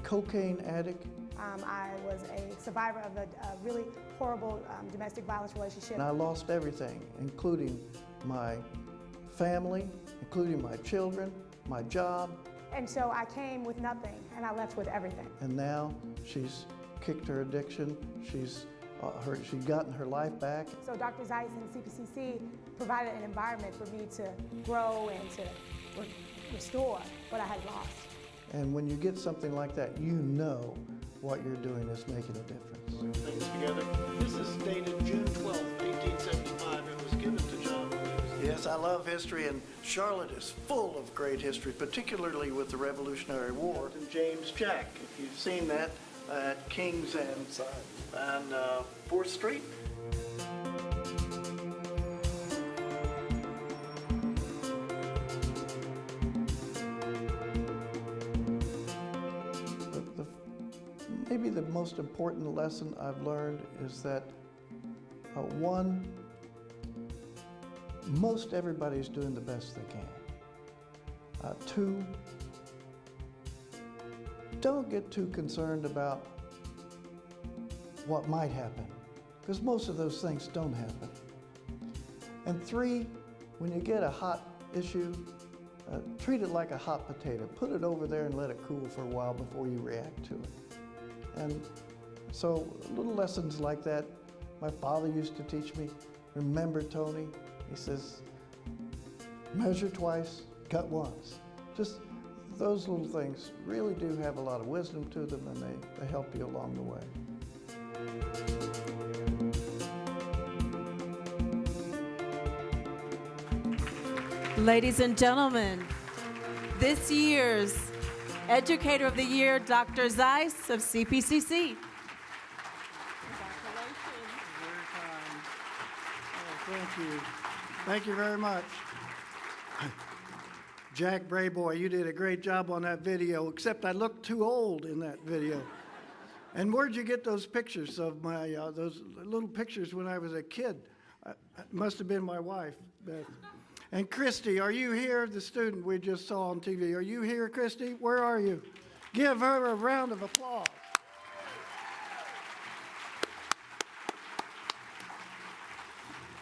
cocaine addict. I was a survivor of a really horrible domestic violence relationship. And I lost everything, including my family, including my children, my job. And so I came with nothing, and I left with everything. And now she's kicked her addiction. She's gotten her life back. So Dr. Zeitz and CPCC provided an environment for me to grow and to restore what I had lost. And when you get something like that, you know what you're doing is making a difference. Things together. This is dated June 12, 1875. It was given to John Lewis. Yes, I love history, and Charlotte is full of great history, particularly with the Revolutionary War. And James Jack, If you've seen that at Kings and 4th Street. Maybe the most important lesson I've learned is that, one, most everybody's doing the best they can. 2, don't get too concerned about what might happen, because most of those things don't happen. And 3, when you get a hot issue, treat it like a hot potato. Put it over there and let it cool for a while before you react to it. And so little lessons like that, my father used to teach me. Remember, Tony, he says, measure twice, cut once. Just those little things really do have a lot of wisdom to them, and they help you along the way. Ladies and gentlemen, this year's Educator of the Year, Dr. Zeiss of CPCC. Thank you. Thank you very much. Jack Brayboy, you did a great job on that video, except I looked too old in that video. And where'd you get those pictures of my, those little pictures when I was a kid? It must have been my wife, Beth. And Christy, are you here? The student we just saw on TV. Are you here, Christy? Where are you? Give her a round of applause.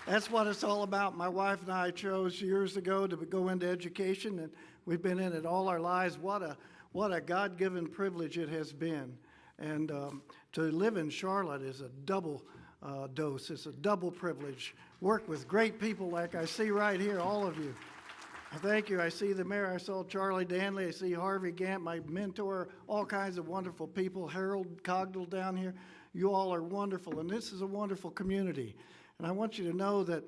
That's what it's all about. My wife and I chose years ago to go into education, and we've been in it all our lives. What a God-given privilege it has been. And to live in Charlotte is a double dose. It's a double privilege. Work with great people like I see right here, all of you. Thank you. I see the mayor. I saw Charlie Danley. I see Harvey Gant, my mentor, all kinds of wonderful people. Harold Cogdell down here. You all are wonderful, and this is a wonderful community. And I want you to know that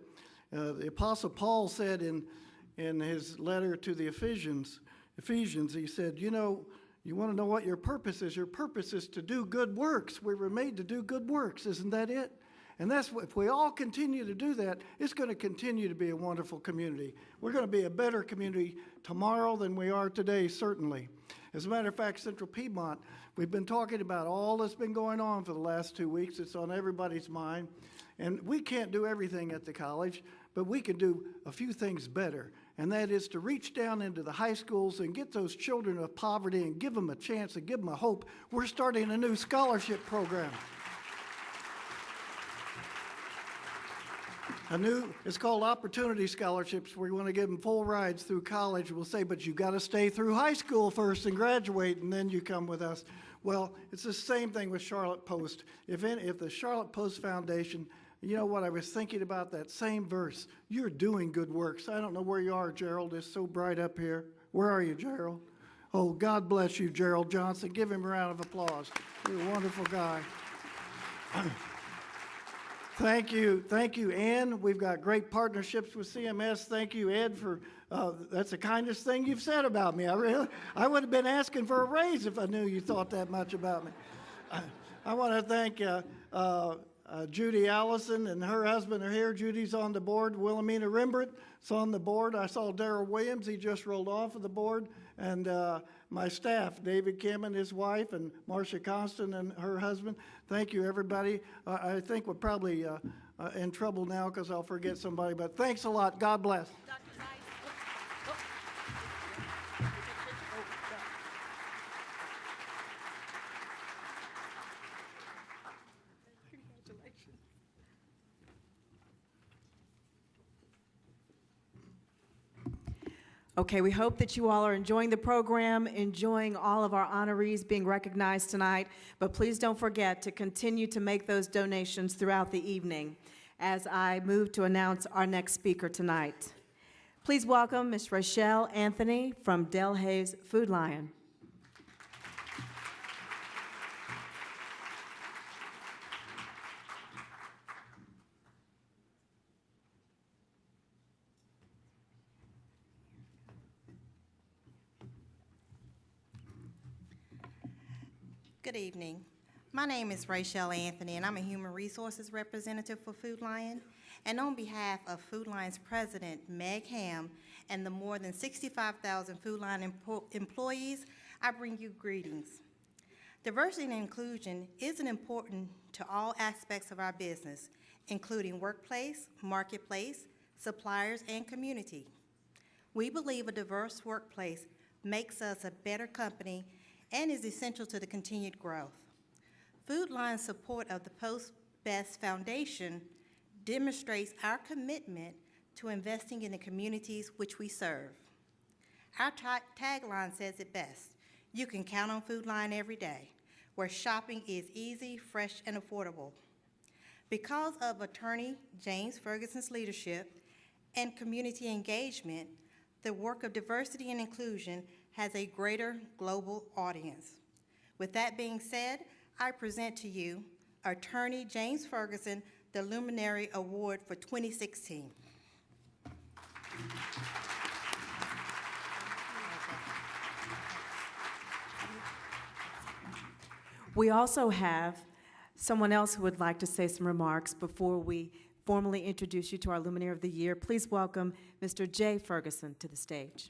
the Apostle Paul said in his letter to the Ephesians, he said, you know, you want to know what your purpose is? Your purpose is to do good works. We were made to do good works. Isn't that it? And that's what, if we all continue to do that, it's going to continue to be a wonderful community. We're going to be a better community tomorrow than we are today, certainly. As a matter of fact, Central Piedmont, we've been talking about all that's been going on for the last 2 weeks. It's on everybody's mind. And we can't do everything at the college, but we can do a few things better. And that is to reach down into the high schools and get those children of poverty and give them a chance and give them a hope. We're starting a new scholarship program. It's called Opportunity Scholarships. We want to give them full rides through college. We'll say, but you got to stay through high school first and graduate, and then you come with us. Well, it's the same thing with Charlotte Post. If the Charlotte Post Foundation, you know what, I was thinking about that same verse. You're doing good works. I don't know where you are, Gerald. It's so bright up here. Where are you, Gerald? Oh, God bless you, Gerald Johnson. Give him a round of applause. You're a wonderful guy. Thank you, Ann. We've got great partnerships with CMS. Thank you, Ed, for that's the kindest thing you've said about me. I would have been asking for a raise if I knew you thought that much about me. I want to thank Judy Allison and her husband are here. Judy's on the board. Wilhelmina Rembrandt is on the board. I saw Darrell Williams. He just rolled off of the board. And my staff, David Kim and his wife, and Marcia Constant and her husband. Thank you, everybody. I think we're probably in trouble now because I'll forget somebody, but thanks a lot. God bless. Okay, we hope that you all are enjoying the program, enjoying all of our honorees being recognized tonight, but please don't forget to continue to make those donations throughout the evening as I move to announce our next speaker tonight. Please welcome Ms. Rochelle Anthony from Del Hayes Food Lion. Good evening. My name is Rachel Anthony, and I'm a Human Resources Representative for Food Lion. And on behalf of Food Lion's President, Meg Ham, and the more than 65,000 Food Lion employees, I bring you greetings. Diversity and inclusion is important to all aspects of our business, including workplace, marketplace, suppliers, and community. We believe a diverse workplace makes us a better company and is essential to the continued growth. Food Lion's support of the Post Best Foundation demonstrates our commitment to investing in the communities which we serve. Our tagline says it best: you can count on Food Lion every day, where shopping is easy, fresh, and affordable. Because of attorney James Ferguson's leadership and community engagement, the work of diversity and inclusion has a greater global audience. With that being said, I present to you Attorney James Ferguson, the Luminary Award for 2016. We also have someone else who would like to say some remarks before we formally introduce you to our Luminary of the Year. Please welcome Mr. Jay Ferguson to the stage.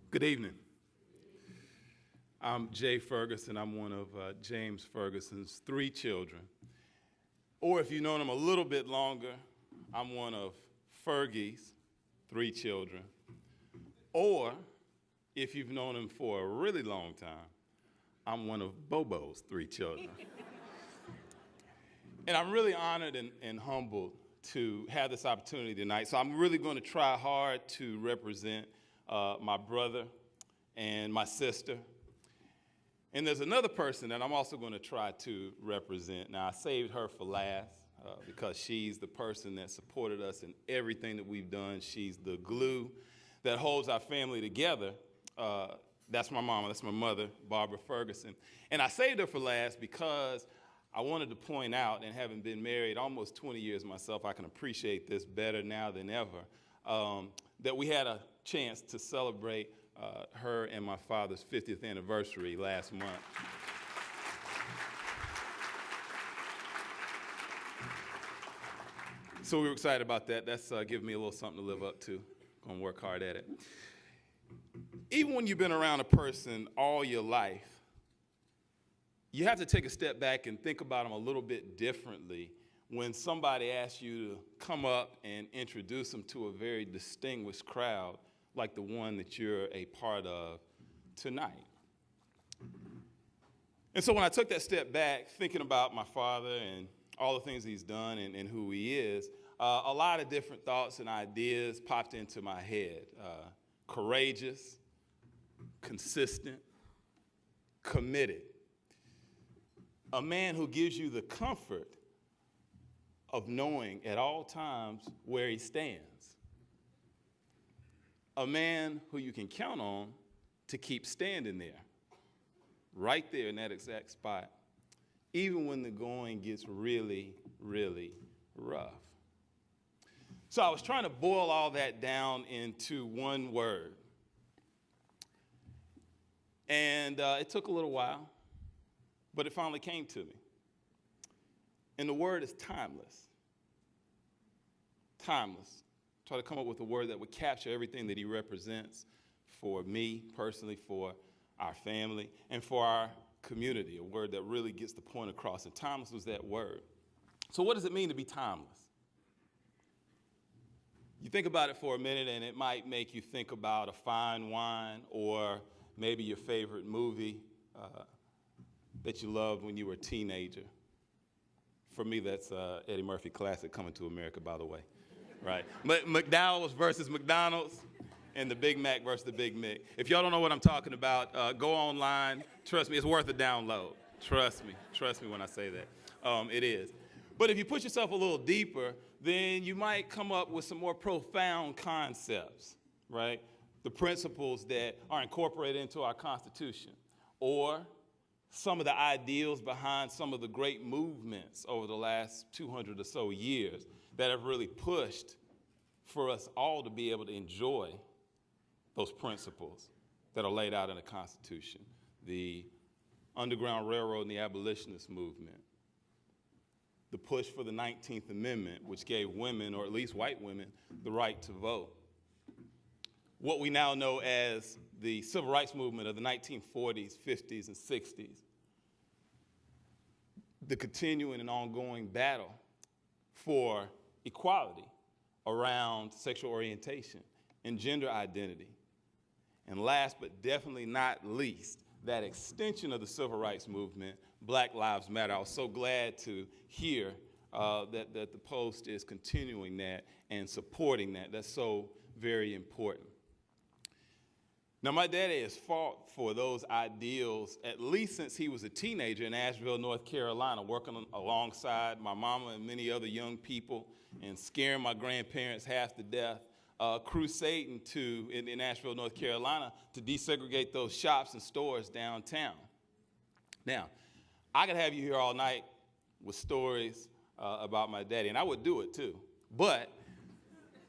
Good evening. I'm Jay Ferguson. I'm one of James Ferguson's 3 children. Or if you've known him a little bit longer, I'm one of Fergie's 3 children. Or if you've known him for a really long time, I'm one of Bobo's 3 children. And I'm really honored and humbled to have this opportunity tonight. So I'm really going to try hard to represent my brother and my sister. And there's another person that I'm also going to try to represent. Now, I saved her for last because she's the person that supported us in everything that we've done. She's the glue that holds our family together. That's my mama, that's my mother, Barbara Ferguson. And I saved her for last because I wanted to point out, and having been married almost 20 years myself, I can appreciate this better now than ever, that we had a chance to celebrate her and my father's 50th anniversary last month. So we were excited about that. That's giving me a little something to live up to. Gonna work hard at it. Even when you've been around a person all your life, you have to take a step back and think about them a little bit differently when somebody asks you to come up and introduce them to a very distinguished crowd like the one that you're a part of tonight. And so when I took that step back, thinking about my father and all the things he's done and who he is, a lot of different thoughts and ideas popped into my head. Courageous, consistent, committed. A man who gives you the comfort of knowing at all times where he stands. A man who you can count on to keep standing there, right there in that exact spot, even when the going gets really, really rough. So I was trying to boil all that down into one word. And it took a little while, but it finally came to me. And the word is timeless. Timeless. Try to come up with a word that would capture everything that he represents for me personally, for our family, and for our community, a word that really gets the point across. And timeless was that word. So what does it mean to be timeless? You think about it for a minute, and it might make you think about a fine wine or maybe your favorite movie that you loved when you were a teenager. For me, that's Eddie Murphy classic, Coming to America, by the way. Right. McDowell's versus McDonald's and the Big Mac versus the Big Mac. If y'all don't know what I'm talking about, go online. Trust me, it's worth a download. Trust me when I say that. It is. But if you push yourself a little deeper, then you might come up with some more profound concepts, right? The principles that are incorporated into our Constitution, or some of the ideals behind some of the great movements over the last 200 or so years that have really pushed for us all to be able to enjoy those principles that are laid out in the Constitution. The Underground Railroad and the abolitionist movement. The push for the 19th Amendment, which gave women, or at least white women, the right to vote. What we now know as the civil rights movement of the 1940s, 50s, and 60s. The continuing and ongoing battle for equality around sexual orientation and gender identity. And last but definitely not least, that extension of the civil rights movement, Black Lives Matter. I was so glad to hear that the Post is continuing that and supporting that. That's so very important. Now, my daddy has fought for those ideals at least since he was a teenager in Asheville, North Carolina, working alongside my mama and many other young people and scaring my grandparents half to death, crusading in Asheville, North Carolina, to desegregate those shops and stores downtown. Now, I could have you here all night with stories about my daddy, and I would do it too. But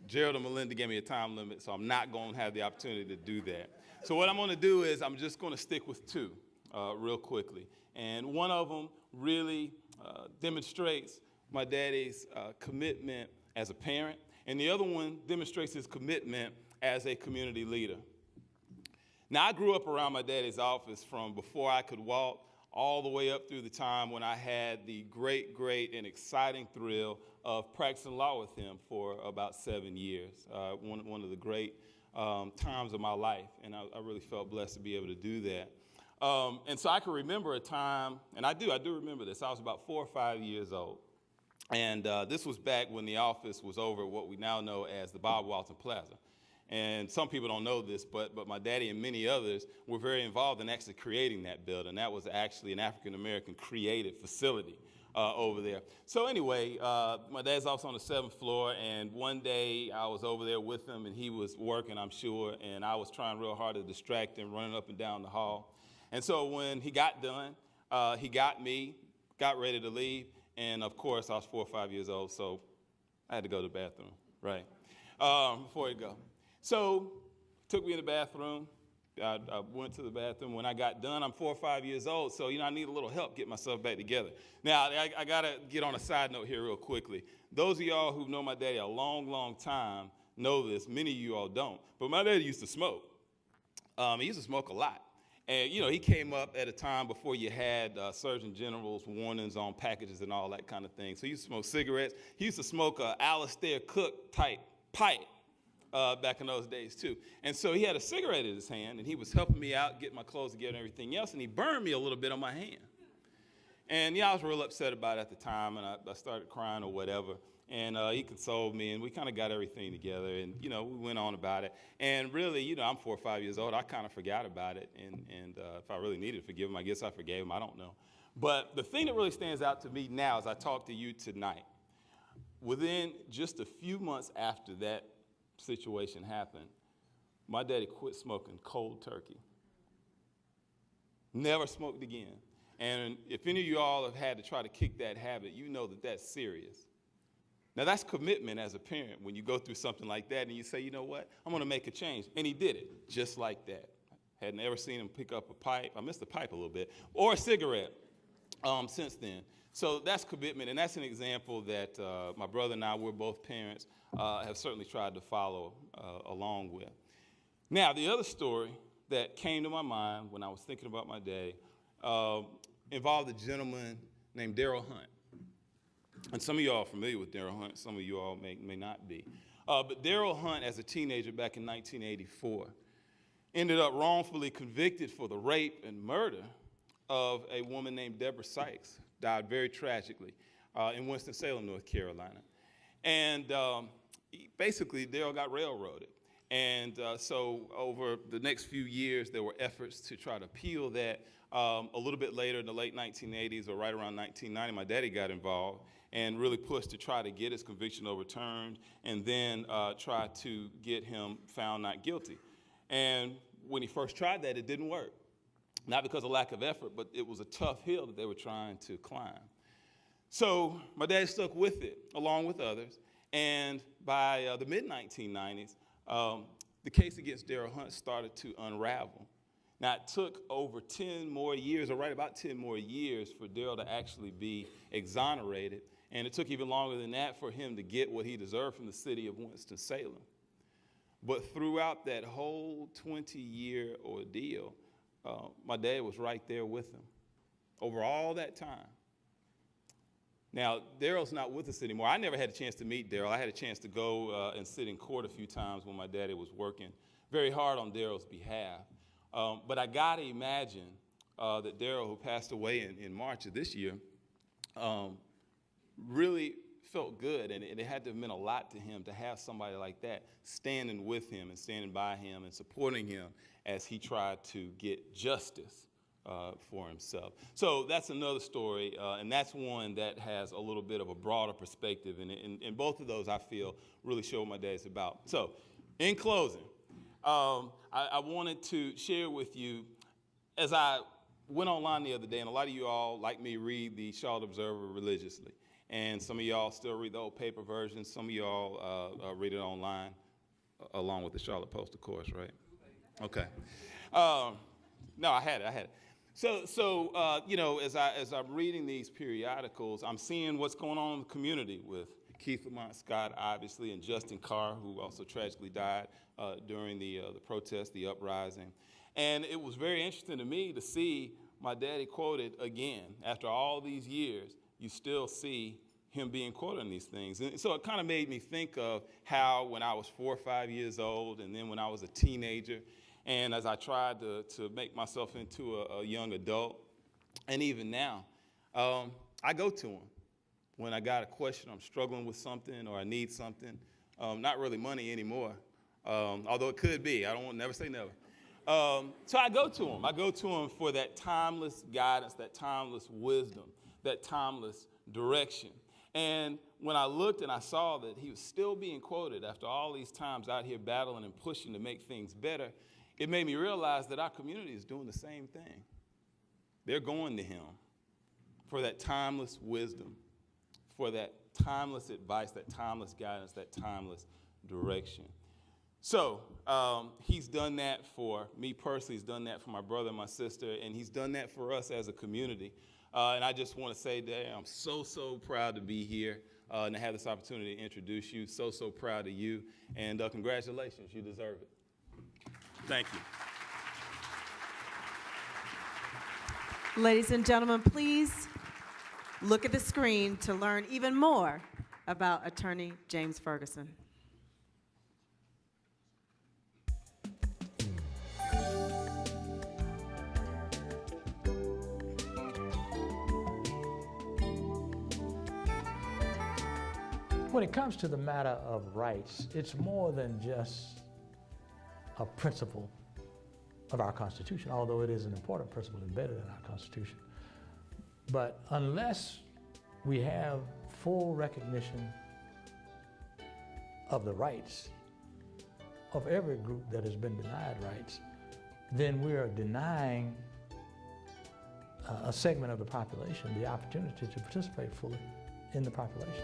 Gerald and Melinda gave me a time limit, so I'm not going to have the opportunity to do that. So what I'm going to do is I'm just going to stick with two real quickly. And one of them really demonstrates my daddy's commitment as a parent, and the other one demonstrates his commitment as a community leader. Now, I grew up around my daddy's office from before I could walk all the way up through the time when I had the great, and exciting thrill of practicing law with him for about 7 years, one of the great times of my life, and I really felt blessed to be able to do that. And so I can remember a time, and I do remember this. I was about 4 or 5 years old, and this was back when the office was over what we now know as the Bob Walton Plaza. And some people don't know this, but my daddy and many others were very involved in actually creating that building. That was actually an African-American created facility over there. So anyway, my dad's also on the 7th floor, and one day I was over there with him, and he was working, I'm sure, and I was trying real hard to distract him, running up and down the hall. And so when he got done, he got me, got ready to leave, and of course I was 4 or 5 years old, so I had to go to the bathroom, right, before he go. So took me in the bathroom. I went to the bathroom. When I got done, I'm 4 or 5 years old, so I need a little help getting myself back together. Now, I got to get on a side note here real quickly. Those of y'all who've known my daddy a long time know this. Many of you all don't. But my daddy used to smoke. He used to smoke a lot. And, he came up at a time before you had Surgeon General's warnings on packages and all that kind of thing. So he used to smoke cigarettes. He used to smoke a Alistair Cook type pipe. Back in those days, too. And so he had a cigarette in his hand, and he was helping me out, get my clothes together and everything else, and he burned me a little bit on my hand. And, I was real upset about it at the time, and I started crying or whatever. And he consoled me, and we kind of got everything together, and, we went on about it. And really, I'm 4 or 5 years old. I kind of forgot about it, and if I really needed to forgive him, I guess I forgave him. I don't know. But the thing that really stands out to me now as I talk to you tonight, within just a few months after that situation happened, my daddy quit smoking cold turkey. Never smoked again. And if any of you all have had to try to kick that habit, you know that that's serious. Now, that's commitment as a parent when you go through something like that and you say, you know what, I'm going to make a change. And he did it just like that. Hadn't ever seen him pick up a pipe. I missed the pipe a little bit. Or a cigarette since then. So that's commitment, and that's an example that my brother and I, we're both parents, have certainly tried to follow along with. Now, the other story that came to my mind when I was thinking about my daddy involved a gentleman named Daryl Hunt. And some of you all are familiar with Daryl Hunt. Some of you all may not be. But Daryl Hunt, as a teenager back in 1984, ended up wrongfully convicted for the rape and murder of a woman named Deborah Sykes. Died very tragically in Winston-Salem, North Carolina. And basically, Daryl got railroaded. And so over the next few years, there were efforts to try to appeal that. A little bit later, in the late 1980s, or right around 1990, my daddy got involved and really pushed to try to get his conviction overturned and then try to get him found not guilty. And when he first tried that, it didn't work. Not because of lack of effort, but it was a tough hill that they were trying to climb. So my dad stuck with it, along with others. And by the mid-1990s, the case against Daryl Hunt started to unravel. Now, it took over 10 more years, or right about 10 more years, for Daryl to actually be exonerated. And it took even longer than that for him to get what he deserved from the city of Winston-Salem. But throughout that whole 20-year ordeal, my dad was right there with him over all that time. Now, Daryl's not with us anymore. I never had a chance to meet Daryl. I had a chance to go and sit in court a few times when my daddy was working very hard on Daryl's behalf. But I got to imagine that Daryl, who passed away in March of this year, really felt good, and it had to have meant a lot to him to have somebody like that standing with him and standing by him and supporting him as he tried to get justice for himself. So that's another story, and that's one that has a little bit of a broader perspective, and both of those, I feel, really show what my dad's about. So in closing, I wanted to share with you, as I went online the other day, and a lot of you all, like me, read the Charlotte Observer religiously. And some of y'all still read the old paper version. Some of y'all read it online, along with the Charlotte Post, of course, right? Okay. No, I had it. So you know, as I'm reading these periodicals, I'm seeing what's going on in the community with Keith Lamont Scott, obviously, and Justin Carr, who also tragically died during the protest, the uprising. And it was very interesting to me to see my daddy quoted again. After all these years, you still see him being quoted on these things. And so it kind of made me think of how when I was 4 or 5 years old, and then when I was a teenager, and as I tried to make myself into a young adult, and even now, I go to him when I got a question, I'm struggling with something, or I need something. Not really money anymore, although it could be. I don't want to never say never. So I go to him. I go to him for that timeless guidance, that timeless wisdom, that timeless direction. And when I looked and I saw that he was still being quoted after all these times out here battling and pushing to make things better, it made me realize that our community is doing the same thing. They're going to him for that timeless wisdom, for that timeless advice, that timeless guidance, that timeless direction. So he's done that for me personally. He's done that for my brother and my sister, and he's done that for us as a community. And I just want to say that I'm so proud to be here and to have this opportunity to introduce you. So proud of you, and congratulations. You deserve it. Thank you. Ladies and gentlemen, please look at the screen to learn even more about Attorney James Ferguson. When it comes to the matter of rights, it's more than just a principle of our Constitution, although it is an important principle embedded in our Constitution. But unless we have full recognition of the rights of every group that has been denied rights, then we are denying a segment of the population the opportunity to participate fully in the population.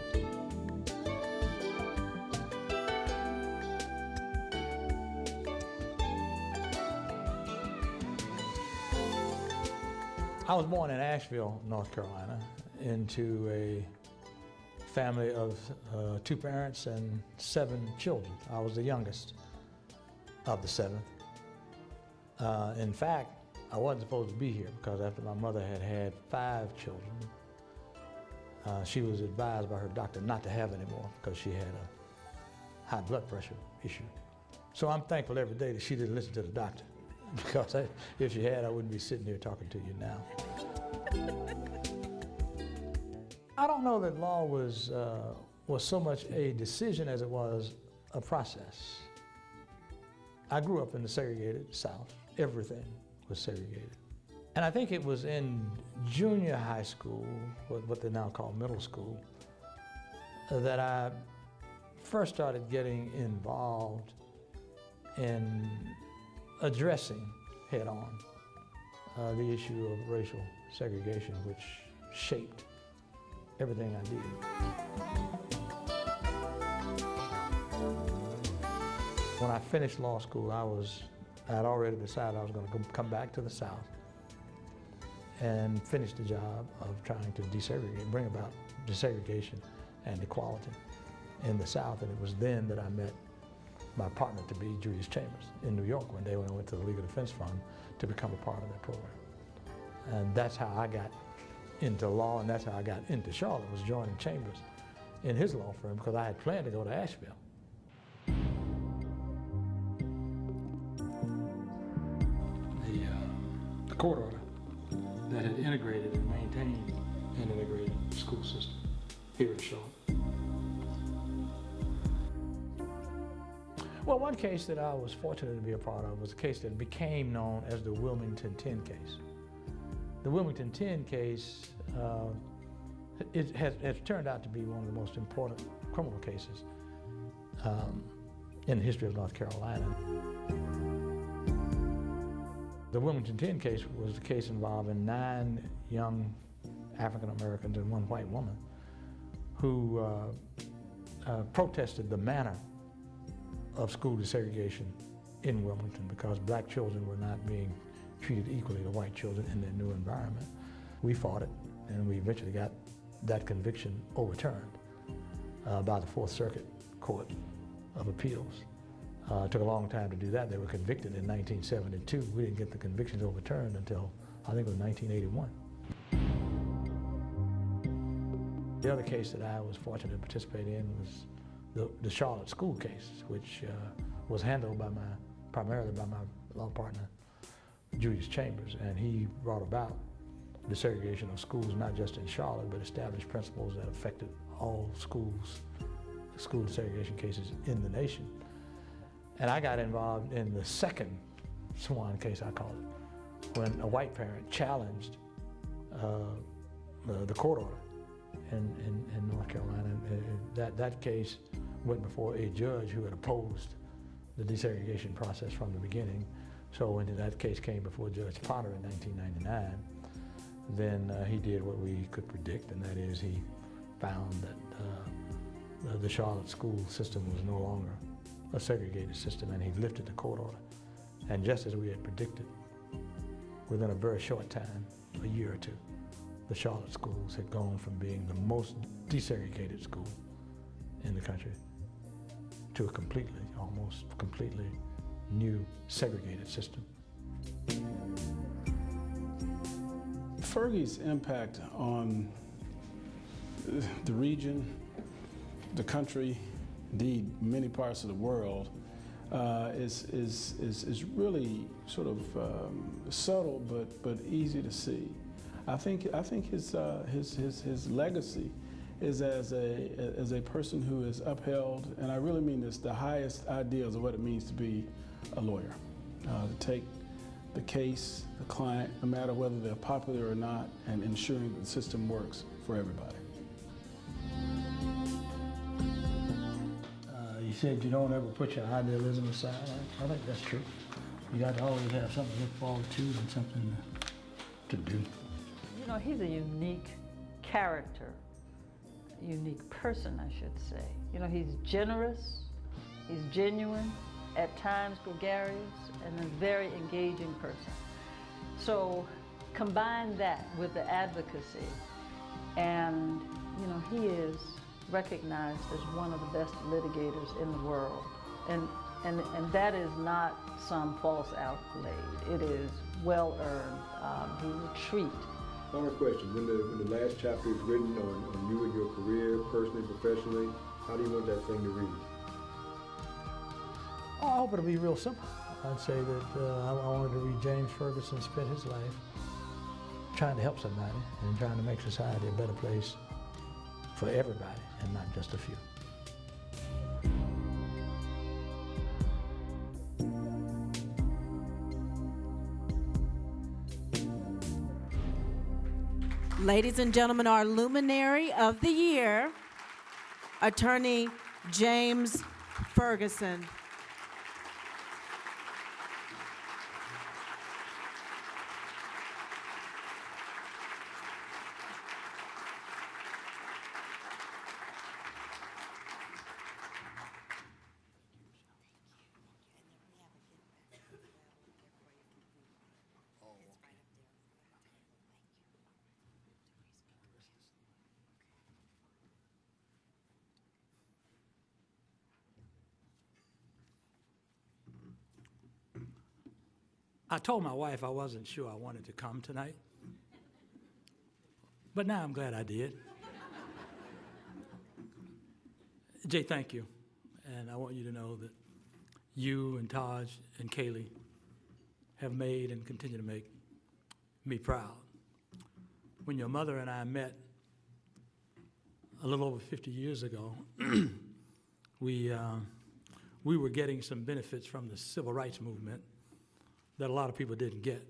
I was born in Asheville, North Carolina, into a family of 2 parents and 7 children. I was the youngest of the 7th. In fact, I wasn't supposed to be here because after my mother had had 5 children, she was advised by her doctor not to have any more because she had a high blood pressure issue. So I'm thankful every day that she didn't listen to the doctor, because if she had, I wouldn't be sitting here talking to you now. I don't know that law was so much a decision as it was a process. I grew up in the segregated South. Everything was segregated. And I think it was in junior high school, what they now call middle school, that I first started getting involved in addressing head-on the issue of racial segregation, which shaped everything I did. When I finished law school, I had already decided I was going to come back to the South and finish the job of trying to desegregate, bring about desegregation and equality in the South. And it was then that I met my partner to be, Julius Chambers, in New York one day when I went to the Legal Defense Fund to become a part of that program. And that's how I got into law, and that's how I got into Charlotte, was joining Chambers in his law firm, because I had planned to go to Asheville. The court order that had integrated and maintained an integrated school system here in Charlotte. Well, one case that I was fortunate to be a part of was a case that became known as the Wilmington 10 case. The Wilmington 10 case it has turned out to be one of the most important criminal cases in the history of North Carolina. The Wilmington 10 case was the case involving 9 young African Americans and 1 white woman who protested the manner of school desegregation in Wilmington because black children were not being treated equally to white children in their new environment. We fought it, and we eventually got that conviction overturned by the Fourth Circuit Court of Appeals. It took a long time to do that. They were convicted in 1972. We didn't get the convictions overturned until, I think it was 1981. The other case that I was fortunate to participate in was the Charlotte school case, which was handled primarily by my law partner, Julius Chambers, and he brought about desegregation of schools, not just in Charlotte, but established principles that affected all schools, school desegregation cases in the nation. And I got involved in the second Swan case, I call it, when a white parent challenged the court order in North Carolina. That case went before a judge who had opposed the desegregation process from the beginning. So when that case came before Judge Potter in 1999, then he did what we could predict, and that is he found that the Charlotte school system was no longer a segregated system, and he lifted the court order. And just as we had predicted, within a very short time, a year or two, the Charlotte schools had gone from being the most desegregated school in the country to a completely, almost completely new segregated system. Fergie's impact on the region, the country, indeed many parts of the world, is really sort of subtle but easy to see. I think his legacy is as a person who has upheld, and I really mean this, the highest ideals of what it means to be a lawyer, to take the case, the client, no matter whether they're popular or not, and ensuring that the system works for everybody. You said you don't ever put your idealism aside. I think that's true. You got to always have something to look forward to and something to do. You know, he's a unique character, a unique person, I should say. You know, he's generous, he's genuine, at times gregarious, and a very engaging person. So combine that with the advocacy, and you know, he is recognized as one of the best litigators in the world. And that is not some false accolade. It is well earned. He's a treat. Final question, when the last chapter is written on you and your career, personally, professionally, how do you want that thing to read? Oh, I hope it'll be real simple. I'd say that I wanted to read James Ferguson spent his life trying to help somebody and trying to make society a better place for everybody and not just a few. Ladies and gentlemen, our luminary of the year, Attorney James Ferguson. I told my wife I wasn't sure I wanted to come tonight, but now I'm glad I did. Jay, thank you. And I want you to know that you and Taj and Kaylee have made and continue to make me proud. When your mother and I met a little over 50 years ago, we were getting some benefits from the civil rights movement that a lot of people didn't get.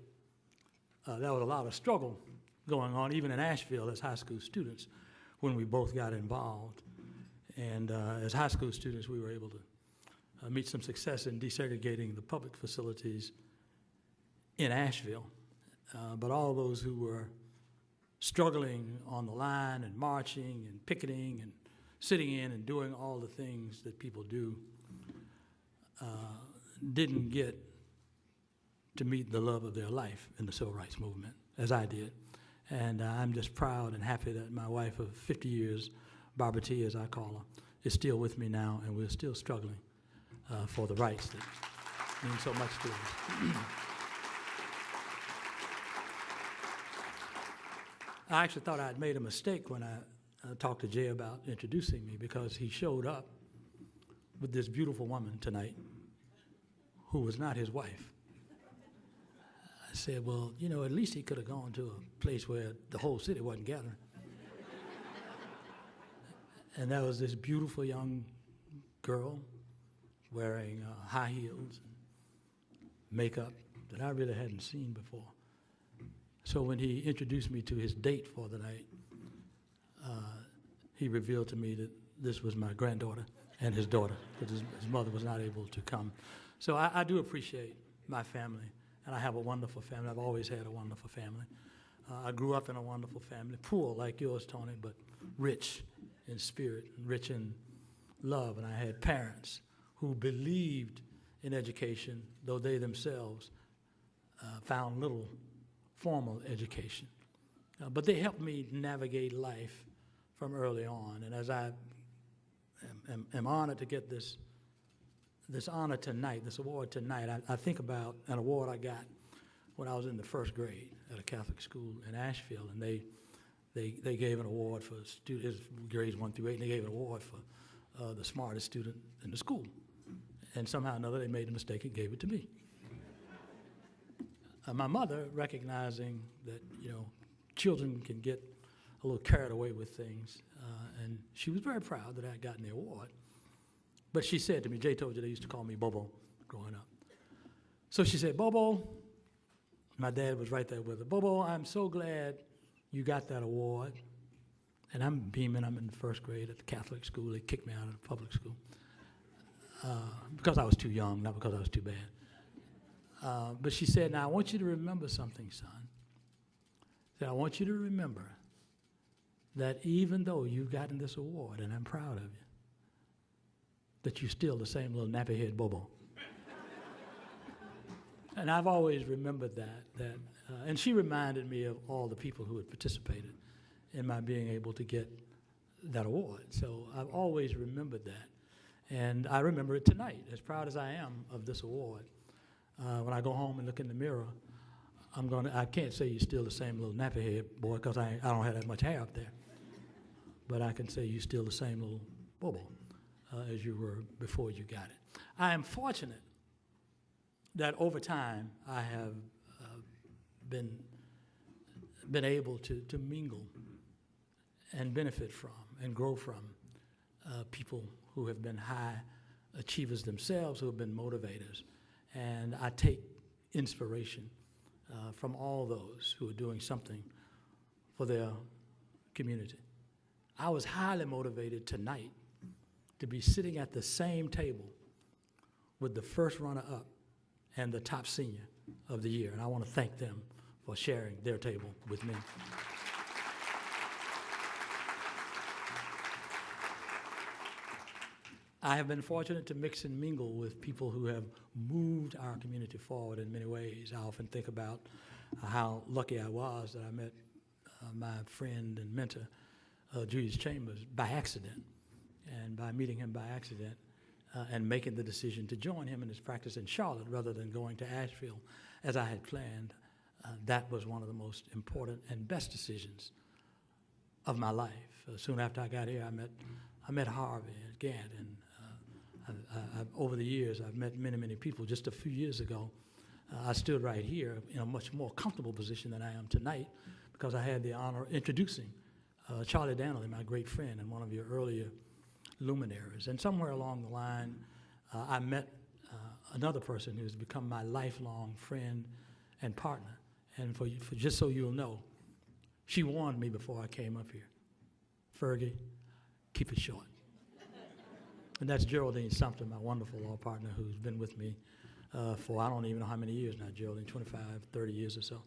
There was a lot of struggle going on, even in Asheville, as high school students, when we both got involved. And as high school students, we were able to meet some success in desegregating the public facilities in Asheville. But all those who were struggling on the line and marching and picketing and sitting in and doing all the things that people do, didn't get to meet the love of their life in the civil rights movement, as I did. And I'm just proud and happy that my wife of 50 years, Barbara T, as I call her, is still with me now, and we're still struggling for the rights that mean so much to us. I actually thought I'd made a mistake when I talked to Jay about introducing me, because he showed up with this beautiful woman tonight who was not his wife. I said, well, you know, at least he could have gone to a place where the whole city wasn't gathering. And that was this beautiful young girl wearing high heels and makeup that I really hadn't seen before. So when he introduced me to his date for the night, he revealed to me that this was my granddaughter and his daughter, because his mother was not able to come. So I do appreciate my family, and I have a wonderful family. I've always had a wonderful family. I grew up in a wonderful family, poor like yours, Tony, but rich in spirit, rich in love. And I had parents who believed in education, though they themselves found little formal education. But they helped me navigate life from early on. And as I am honored to get this honor tonight, this award tonight, I think about an award I got when I was in the first grade at a Catholic school in Asheville, and they gave an award for students, grades 1 through 8, and they gave an award for the smartest student in the school. And somehow or another, they made a mistake and gave it to me. My mother, recognizing that, you know, children can get a little carried away with things, and she was very proud that I had gotten the award. But she said to me, Jay told you they used to call me Bobo growing up. So she said, Bobo, my dad was right there with her, Bobo, I'm so glad you got that award. And I'm beaming. I'm in the first grade at the Catholic school. They kicked me out of the public school because I was too young, not because I was too bad. But she said, now I want you to remember something, son. She said, I want you to remember that even though you've gotten this award, and I'm proud of you, that you're still the same little nappy-head Bobo. And I've always remembered that. And she reminded me of all the people who had participated in my being able to get that award. So I've always remembered that. And I remember it tonight, as proud as I am of this award. When I go home and look in the mirror, I can't say you're still the same little nappy-head boy, because I don't have that much hair up there. But I can say you're still the same little Bobo as you were before you got it. I am fortunate that over time I have been able to mingle and benefit from and grow from people who have been high achievers themselves, who have been motivators. And I take inspiration from all those who are doing something for their community. I was highly motivated tonight to be sitting at the same table with the first runner-up and the top senior of the year. And I want to thank them for sharing their table with me. I have been fortunate to mix and mingle with people who have moved our community forward in many ways. I often think about how lucky I was that I met my friend and mentor, Julius Chambers, by accident. And by meeting him by accident and making the decision to join him in his practice in Charlotte rather than going to Asheville as I had planned, that was one of the most important and best decisions of my life. Soon after I got here, I met Harvey and Gant, and over the years, I've met many, many people. Just a few years ago, I stood right here in a much more comfortable position than I am tonight, because I had the honor of introducing Charlie Danley, my great friend and one of your earlier luminaries. And somewhere along the line, I met another person who's become my lifelong friend and partner. And for just so you'll know, she warned me before I came up here, Fergie, keep it short. And that's Geraldine Sumter, my wonderful law partner, who's been with me for I don't even know how many years now, Geraldine, 25, 30 years or so.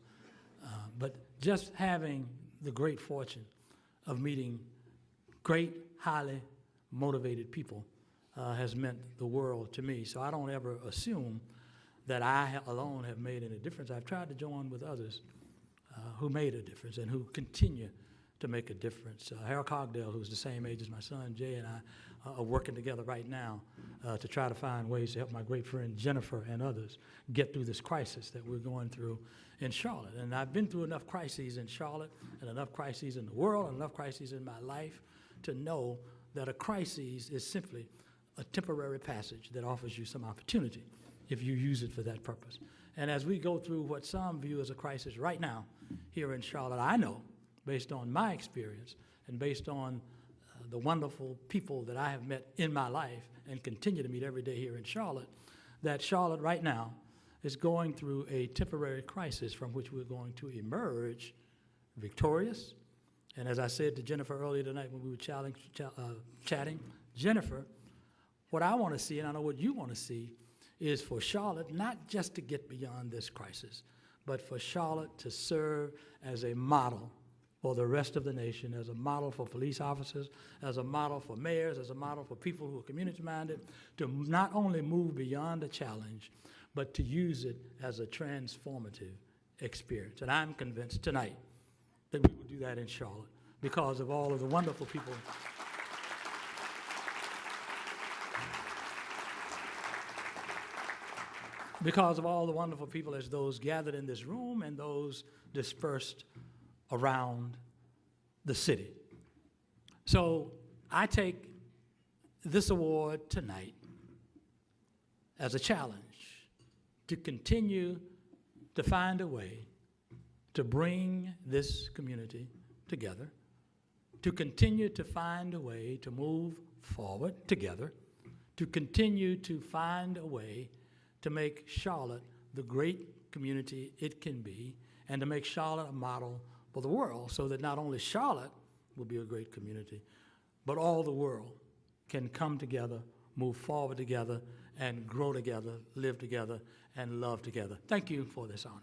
But just having the great fortune of meeting great, highly motivated people has meant the world to me. So I don't ever assume that I alone have made any difference. I've tried to join with others who made a difference and who continue to make a difference. Harold Cogdell, who's the same age as my son Jay, and I are working together right now to try to find ways to help my great friend Jennifer and others get through this crisis that we're going through in Charlotte. And I've been through enough crises in Charlotte and enough crises in the world and enough crises in my life to know that a crisis is simply a temporary passage that offers you some opportunity if you use it for that purpose. And as we go through what some view as a crisis right now here in Charlotte, I know, based on my experience and based on the wonderful people that I have met in my life and continue to meet every day here in Charlotte, that Charlotte right now is going through a temporary crisis from which we're going to emerge victorious. And as I said to Jennifer earlier tonight when we were chatting, Jennifer, what I want to see, and I know what you want to see, is for Charlotte not just to get beyond this crisis, but for Charlotte to serve as a model for the rest of the nation, as a model for police officers, as a model for mayors, as a model for people who are community-minded, to not only move beyond the challenge, but to use it as a transformative experience. And I'm convinced tonight that we will do that in Charlotte because of all of the wonderful people because of all the wonderful people as those gathered in this room and those dispersed around the city. So I take this award tonight as a challenge to continue to find a way to bring this community together, to continue to find a way to move forward together, to continue to find a way to make Charlotte the great community it can be, and to make Charlotte a model for the world so that not only Charlotte will be a great community, but all the world can come together, move forward together, and grow together, live together, and love together. Thank you for this honor.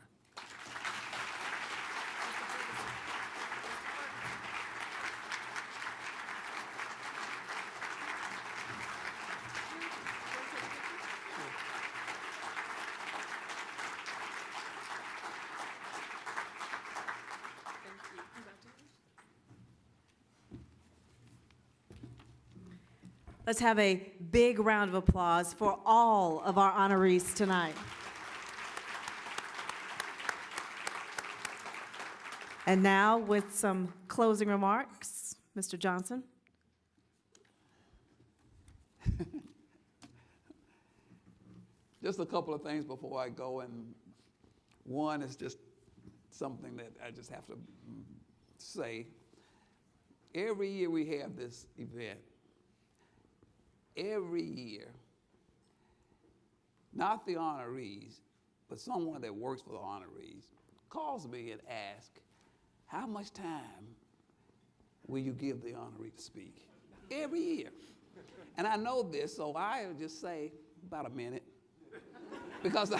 Let's have a big round of applause for all of our honorees tonight. And now, with some closing remarks, Mr. Johnson. Just a couple of things before I go, and one is just something that I just have to say. Every year we have this event. Every year, not the honorees, but someone that works for the honorees calls me and asks, how much time will you give the honoree to speak? Every year. And I know this, so I just say about a minute. Because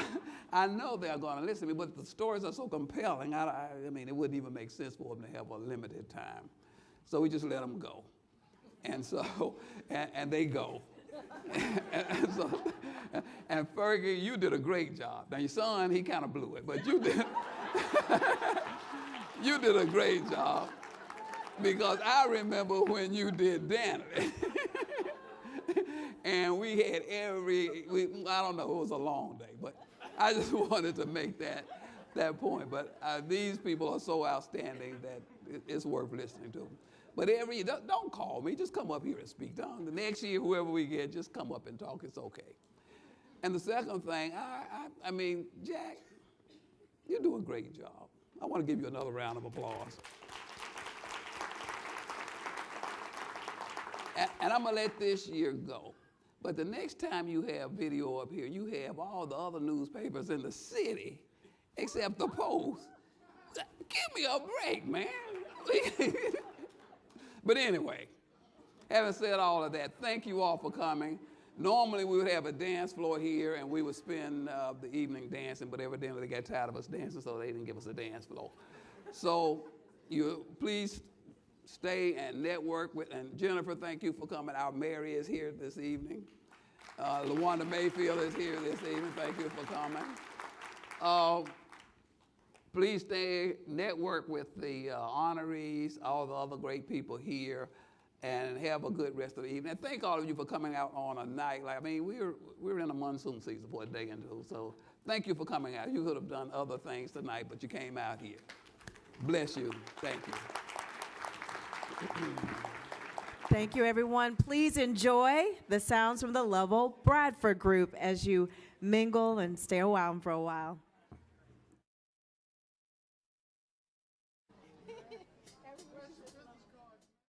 I know they're going to listen to me, but the stories are so compelling, I mean, it wouldn't even make sense for them to have a limited time. So we just let them go. And so, and they go. and Fergie, you did a great job. Now your son, he kind of blew it, but you did, you did a great job. Because I remember when you did Danity. And we had I don't know, it was a long day, but I just wanted to make that point. But these people are so outstanding that it's worth listening to. But every year, don't call me, just come up here and speak. The next year, whoever we get, just come up and talk, it's okay. And the second thing, I mean, Jack, you do a great job. I want to give you another round of applause. And I'm gonna let this year go. But the next time you have video up here, you have all the other newspapers in the city, except the Post. Give me a break, man. But anyway, having said all of that, thank you all for coming. Normally we would have a dance floor here and we would spend the evening dancing, but evidently they got tired of us dancing, so they didn't give us a dance floor. So you please stay and network with, and Jennifer, thank you for coming. Our Mary is here this evening. LaWanda Mayfield is here this evening. Thank you for coming. Please stay, network with the honorees, all the other great people here, and have a good rest of the evening. And thank all of you for coming out on a night. Like, I mean, we're in a monsoon season for a day or two, so thank you for coming out. You could have done other things tonight, but you came out here. Bless you. Thank you. Thank you, everyone. Please enjoy the sounds from the Lovell Bradford Group as you mingle and stay around for a while.